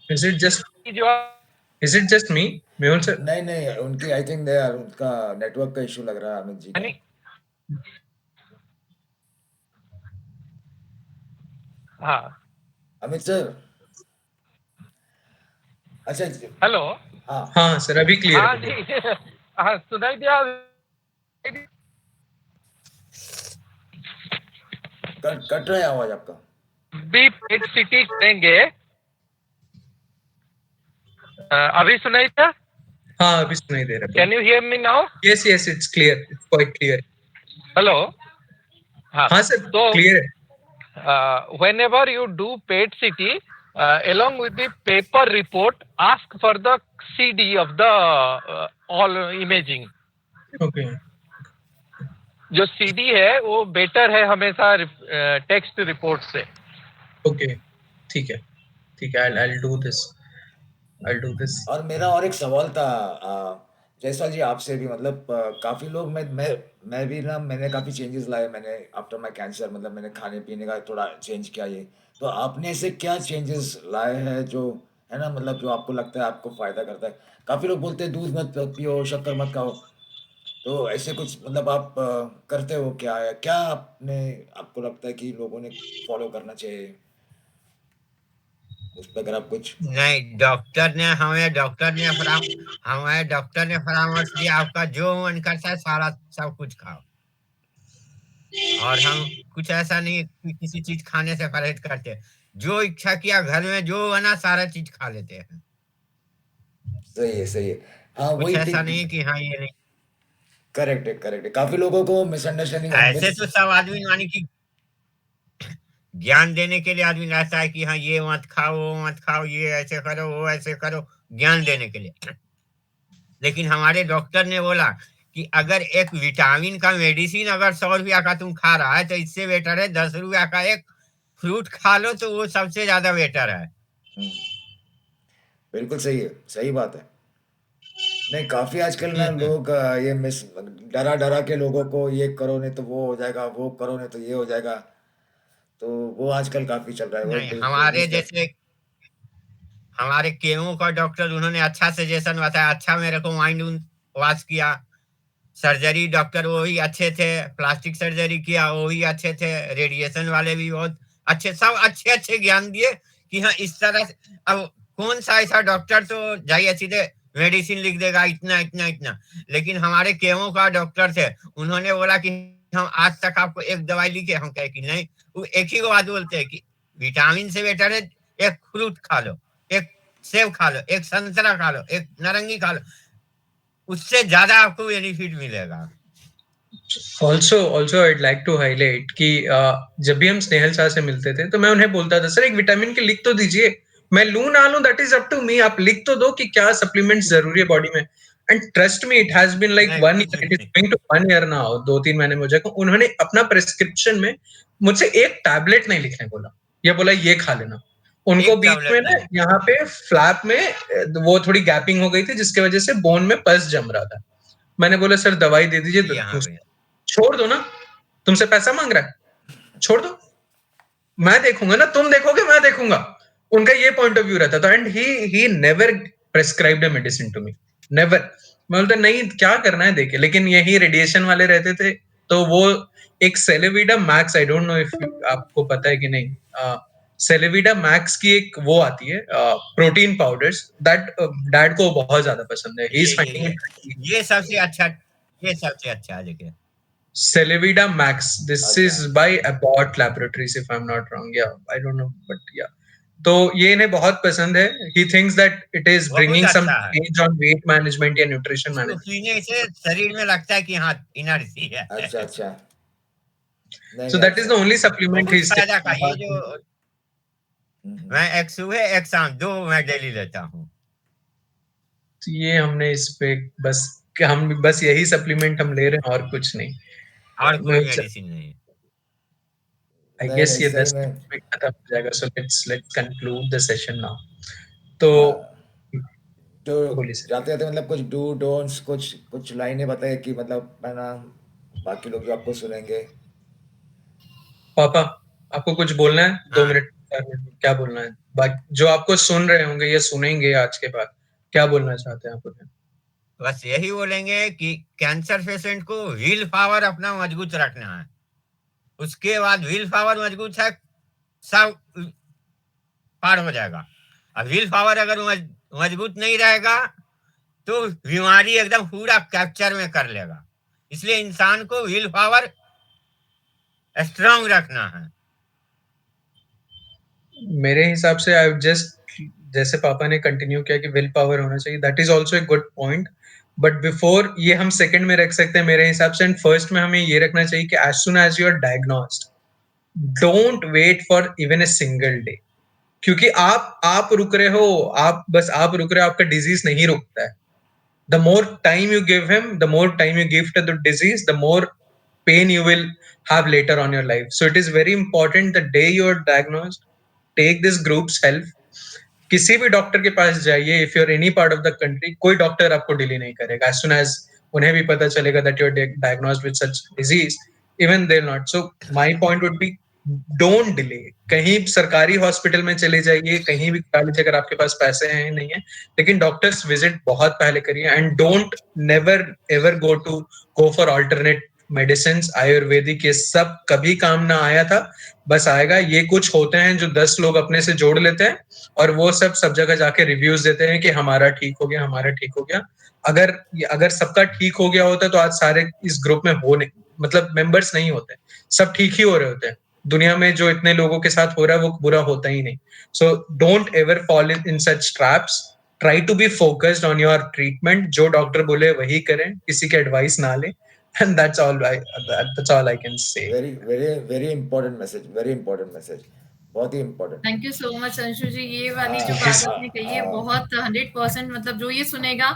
Is it just me, Mehul sir? नहीं, उनकी आई थिंक उनका नेटवर्क का इशू लग रहा है अमित जी का। हाँ अमित सर, अच्छा हेलो। हाँ सर, अभी क्लियर हाँ हो गया। जी, हाँ सुनाई दिया। कट रहा है आवाज आपका। भी पेट सिटी करेंगे। अभी सुनाई दिया? हाँ, अभी सुनाई दे रहा है। Can you hear me now? Yes yes, it's clear, it's quite clear. Hello. हाँ सर, तो क्लियर है। whenever you do PET CT, along with the paper report, ask for the CD of the all imaging. Okay जो CD है वो better है हमेशा text report से। Okay, ठीक है, I'll do this। और मेरा और एक सवाल था जयसवाल जी आपसे भी, मतलब काफी लोग, मैं भी ना, मैंने काफी चेंजेस लाए मैंने आफ्टर माय कैंसर, मतलब मैंने खाने पीने का थोड़ा चेंज किया ये। तो आपने ऐसे क्या चेंजेस लाए हैं जो है ना, मतलब जो आपको लगता है आपको फायदा करता है? काफी लोग बोलते हैं दूध मत पियो, शक्कर मत खाओ, तो ऐसे कुछ मतलब आप करते हो क्या, है क्या आपने, आपको लगता है कि लोगों ने फॉलो करना चाहिए उस पर, अगर आप कुछ? नहीं, हमें डॉक्टर ने परामर्श दिया, आपका जो मन करता है सारा सब कुछ खाओ। और हम कुछ ऐसा नहीं कि किसी चीज खाने से परहेज करते, जो इच्छा किया घर में जो बना सारा चीज खा लेते हैं। सही है। हाँ कुछ वही ऐसा थिंक। नहीं कि हाँ ये नहीं। करेक्ट है। काफी लोगों को मिसअंडरस्टैंडिंग ऐसे तो सब आदमी मानी कि ज्ञान देने के लिए आदमी रहता है कि हाँ ये मत खाओ वो मत खाओ, ये ऐसे करो वो ऐसे करो, ज्ञान देने के लिए। लेकिन हमारे डॉक्टर ने बोला कि अगर एक विटामिन का मेडिसिन अगर 100 रुपया का तुम खा रहा है तो इससे बेटर है 10 रुपया का एक फ्रूट खा लो, तो वो सबसे ज्यादा बेटर है। बिल्कुल सही है, सही बात है। नहीं, काफी आजकल ना लोग ये मिस डरा के लोगों को, ये करो नहीं तो वो हो जाएगा, वो करो नहीं तो ये हो जाएगा, तो वो आजकल काफी चल रहा है, वो नहीं, बिल्कुल हमारे मिस। जैसे हमारे केमो का डॉक्टर, उन्होंने अच्छा सजेशन बताया, अच्छा मेरे को माइंड वॉश किया। सर्जरी डॉक्टर वो भी अच्छे थे, प्लास्टिक सर्जरी किया वो भी अच्छे थे, रेडिएशन वाले भी बहुत अच्छे, सब अच्छे अच्छे ज्ञान दिए कि हाँ इस तरह से। अब कौन सा ऐसा डॉक्टर तो जाइए सीधे मेडिसिन लिख देगा इतना इतना इतना, लेकिन हमारे केमो का डॉक्टर थे, उन्होंने बोला कि हम आज तक आपको एक दवाई लिखे, हम कहे कि नहीं, वो एक ही बात बोलते हैं कि विटामिन से बेटर है एक फ्रूट खा लो, एक सेब खा लो, एक संतरा खा लो, एक नारंगी खा लो, उससे ज्यादा आपको बेनिफिट मिलेगा। Also I'd like to highlight कि जब भी हम स्नेहल शाह से मिलते थे तो मैं उन्हें बोलता था, सर एक विटामिन की लिख तो दीजिए, मैं लूं ना लूं that is up to me, आप लिख तो दो कि क्या सप्लीमेंट्स जरूरी है बॉडी में। And trust me, it has been like नहीं, 1 कुछ ईयर, इट इज नहीं। गोइंग टू 1 ईयर नाउ, 2-3 महीने में हो जाएगा। उन्होंने अपना प्रिस्क्रिप्शन में मुझसे एक टैबलेट नहीं लिखने बोला, ये बोला ये खा लेना। उनको एक बीच में टैबलेट ना नहीं। यहाँ पे फ्लैप में वो थोड़ी गैपिंग हो गई थी जिसकी वजह से बोन में पस जम रहा था। मैंने बोला सर दवाई दे दीजिए, यहाँ पे छोड़ दो ना, तुमसे पैसा मांग रहा है, छोड़ दो, मैं देखूंगा ना, तुम देखोगे मैं देखूंगा। उनका ये पॉइंट ऑफ व्यू रहता था। And he never prescribed a medicine to me, never. मैं बोलता नहीं क्या करना है देखे, लेकिन यही रेडिएशन वाले रहते थे तो वो एक Celevida max, I don't know if आपको पता है कि नहीं, सेलेविडा मैक्स की एक वो आती है प्रोटीन पाउडर्स, दैट डैड को बहुत ज्यादा पसंद है, ही इज फाइंडिंग इट। ये सबसे अच्छा, ये सबसे अच्छा है देखिए। Celevida Max. This is अच्छा by Abbott Laboratories, if I'm not wrong. Yeah, I don't know, but yeah. तो ये इन्हें बहुत पसंद है. He thinks that it is बहुत bringing some अच्छा है, change on weight management या nutrition इसको management. पीने से शरीर में लगता है कि हाँ एनर्जी है। अच्छा अच्छा नहीं So नहीं that is अच्छा the only supplement बहुत he's फायदा का ये taking. जो मैं एक सुबह एक शाम 2 मैं डेली लेता हूँ। तो ये हमने इस पे बस हम बस यही सप्लीमेंट हम ले रहे हैं और कुछ नहीं. और कोई मुझे मेडिसिन नहीं। I नहीं guess नहीं ये सही 10 में मिनट में खत्म हो जाएगा. So let's conclude the session now. तो हाँ तो बोलिए सर. जाते जाते मतलब कुछ डू डोंट्स कुछ कुछ लाइनें बताए कि मतलब है ना बाकी लोग जो आपको सुनेंगे। पापा, आपको कुछ बोलना है? 2 हाँ, मिनट 4 मिनट में क्या बोलना है? जो आपको सुन रहे होंगे या सुनेंगे आज के बाद, क्या बोलना चाहते हैं आप उन्हें? बस यही बोलेंगे कि कैंसर पेशेंट को विल पावर अपना मजबूत रखना है। उसके बाद विल पावर मजबूत है, सब पार हो जाएगा। अब विल पावर अगर मजबूत नहीं रहेगा तो बीमारी एकदम पूरा कैप्चर में कर लेगा। इसलिए इंसान को विल पावर स्ट्रांग रखना है। मेरे हिसाब से आई जस्ट, जैसे पापा ने कंटिन्यू किया कि विल पावर होना चाहिए, that is also a good point, but before ये हम सेकंड में रख सकते हैं मेरे हिसाब से, एंड फर्स्ट में हमें ये रखना चाहिए कि as soon as you are diagnosed, don't wait for even a single day. क्योंकि आप रुक रहे हो, आप रुक रहे हो, आपका डिजीज नहीं रुकता है. The more time you give him, the more time you give to the disease, the more pain you will have later on your life. So it is very important the day you are diagnosed, take this group's help. किसी भी doctor के पास जाइए, if you're any part of the country, कोई doctor आपको delay नहीं करेगा. As soon as उन्हें भी पता चलेगा that you're diagnosed with such disease, even they'll not. So my point would be, don't delay. कहीं सरकारी हॉस्पिटल में चले जाइए, कहीं भी करा लीजिए अगर आपके पास पैसे हैं नहीं है, लेकिन डॉक्टर्स विजिट बहुत पहले करिए, and don't never ever go for alternate medicine. Ayurvedic ये सब कभी काम ना आया था, बस आएगा. ये कुछ होते हैं जो 10 लोग अपने से जोड़ लेते हैं और वो सब जगह जाके रिव्यूज देते हैं कि हमारा ठीक हो गया, हमारा ठीक हो गया. अगर सबका ठीक हो गया होता तो आज सारे इस ग्रुप में हो नहीं, मतलब मेंबर्स नहीं होते, सब ठीक ही हो रहे होते हैं. दुनिया में जो इतने लोगों के साथ हो रहा है वो बुरा होता ही नहीं. So don't ever fall in such traps. Try to be focused on your treatment. जो डॉक्टर बोले वही करें, किसी के एडवाइस ना लें. And that's all I can say. Very very very important message, very important message, बहुत ही important. Thank you so much Anshu ji, ये वाली जो Thank you, बात sir. आपने कही है बहुत 100%, मतलब जो ये सुनेगा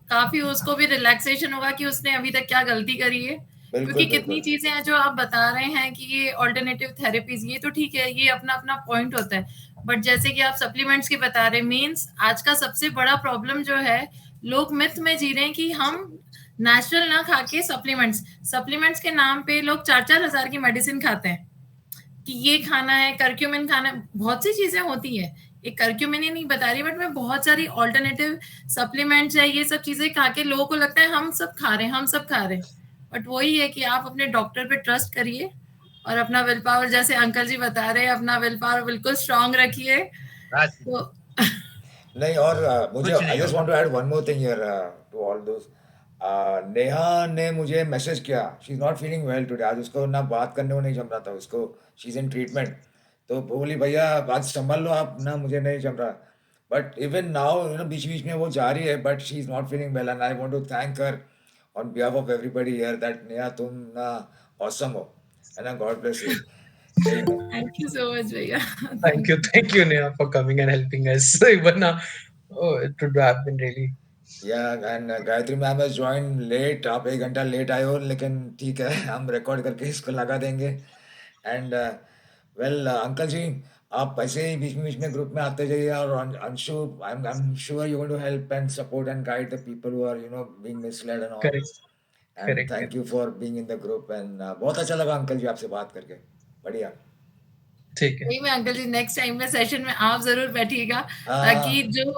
काफी उसको भी रिलैक्सेशन होगा कि उसने अभी तक क्या गलती करी है. क्योंकि कितनी चीजें हैं जो आप बता रहे हैं कि ये ऑल्टरनेटिव थेरेपीज, ये तो ठीक है, ये अपना अपना पॉइंट होता है, बट जैसे कि आप सप्लीमेंट्स की बता रहे, मीन्स आज का सबसे बड़ा प्रॉब्लम जो है, लोग मिथ में जी रहे हैं कि हम नेचुरल ना खा के सप्लीमेंट्स के नाम पे लोग 4-4 हजार की मेडिसिन खाते हैं कि ये खाना है, करक्यूमिन खाना है, बहुत सी चीजें होती है. एक करक्यूमिन ही नहीं बता रही, बट मैं बहुत सारी ऑल्टरनेटिव सप्लीमेंट्स है, ये सब चीजें खा के लोगों को लगता है हम सब खा रहे हैं. बट वही है कि आप अपने डॉक्टर पे ट्रस्ट करिए और अपना विल पावर, जैसे अंकल जी बता रहे हैं, अपना विल पावर बिल्कुल स्ट्रांग रखिए. तो नहीं, और मुझे I just want to add one more thing here to all those. Neha ने मुझे मैसेज किया, she is not feeling well today. आज उसको ना बात करने को नहीं जम रहा था, उसको शी इज इन ट्रीटमेंट. तो बोली भैया आज संभाल लो आप ना, मुझे नहीं जम रहा. बट इवन नाउ बीच बीच में वो जा रही है, but she is not feeling well and I want to thank her on behalf of everybody here that Neha तुम ना awesome हो, है ना. God bless you. सही में. थैंक यू सो मच भैया. Thank you Neha for coming and helping us. Even it would have been really. Yeah, and Gayatri ma'am has joined late. आप 1 घंटा लेट आए हो, लेकिन ठीक है, हम रिकॉर्ड करके इसको लगा देंगे. एंड वेल अंकल जी, आप ऐसे ही बीच में ग्रुप में आते जाइए. और Anshu, I'm sure you're going to help and support and guide the people who are being misled and all. Correct. And Correct. thank you for being in the group. and बहुत अच्छा लगा अंकल जी आपसे बात करके, बढ़िया. ठीक है. नहीं, मैं अंकल जी नेक्स्ट टाइम में सेशन में आप जरूर बैठिएगा, हाँ. ताकि जो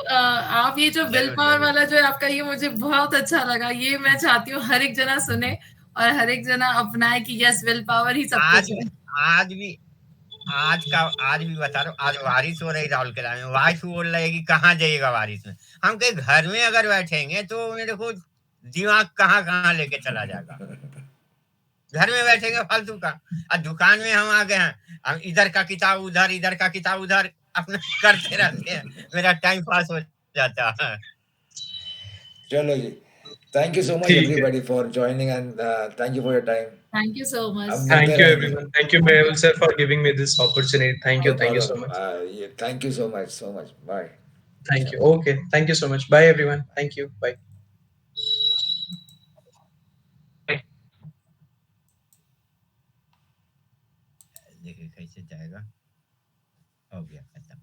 आप ये जो विल पावर वाला जो है आपका, ये मुझे बहुत अच्छा लगा. ये मैं चाहती हूँ हर एक जना सुने और हर एक जना अपनाए कि यस विल पावर ही सब आज कुछ है। आज भी आज भी बता रहा हूँ, आज बारिश हो रही राउरकेला में, वाइफ बोल रही है कि कहाँ जाइएगा बारिश में। हम कहीं घर में अगर बैठेंगे तो मेरे को दिमाग कहाँ कहाँ लेके चला जाएगा। घर में बैठेंगे फालतू का, और दुकान में हम आ गए हैं, हम इधर का किताब उधर, इधर का किताब उधर अपना करते रहते हैं, मेरा टाइम पास हो जाता है। चलो जी, थैंक यू सो मच ठीक है। Everybody for joining and thank you for your time. Thank you so much. हम मिलते Thank you, रहेंगे। everyone. Thank you, Mehul sir, for giving me this opportunity. Thank no you. Thank you so problem. much. Thank you so much bye. Thank you. Okay. Thank you so much. Bye, everyone. Thank you. Bye. देखिए कैसे जाएगा, हो गया खत्म।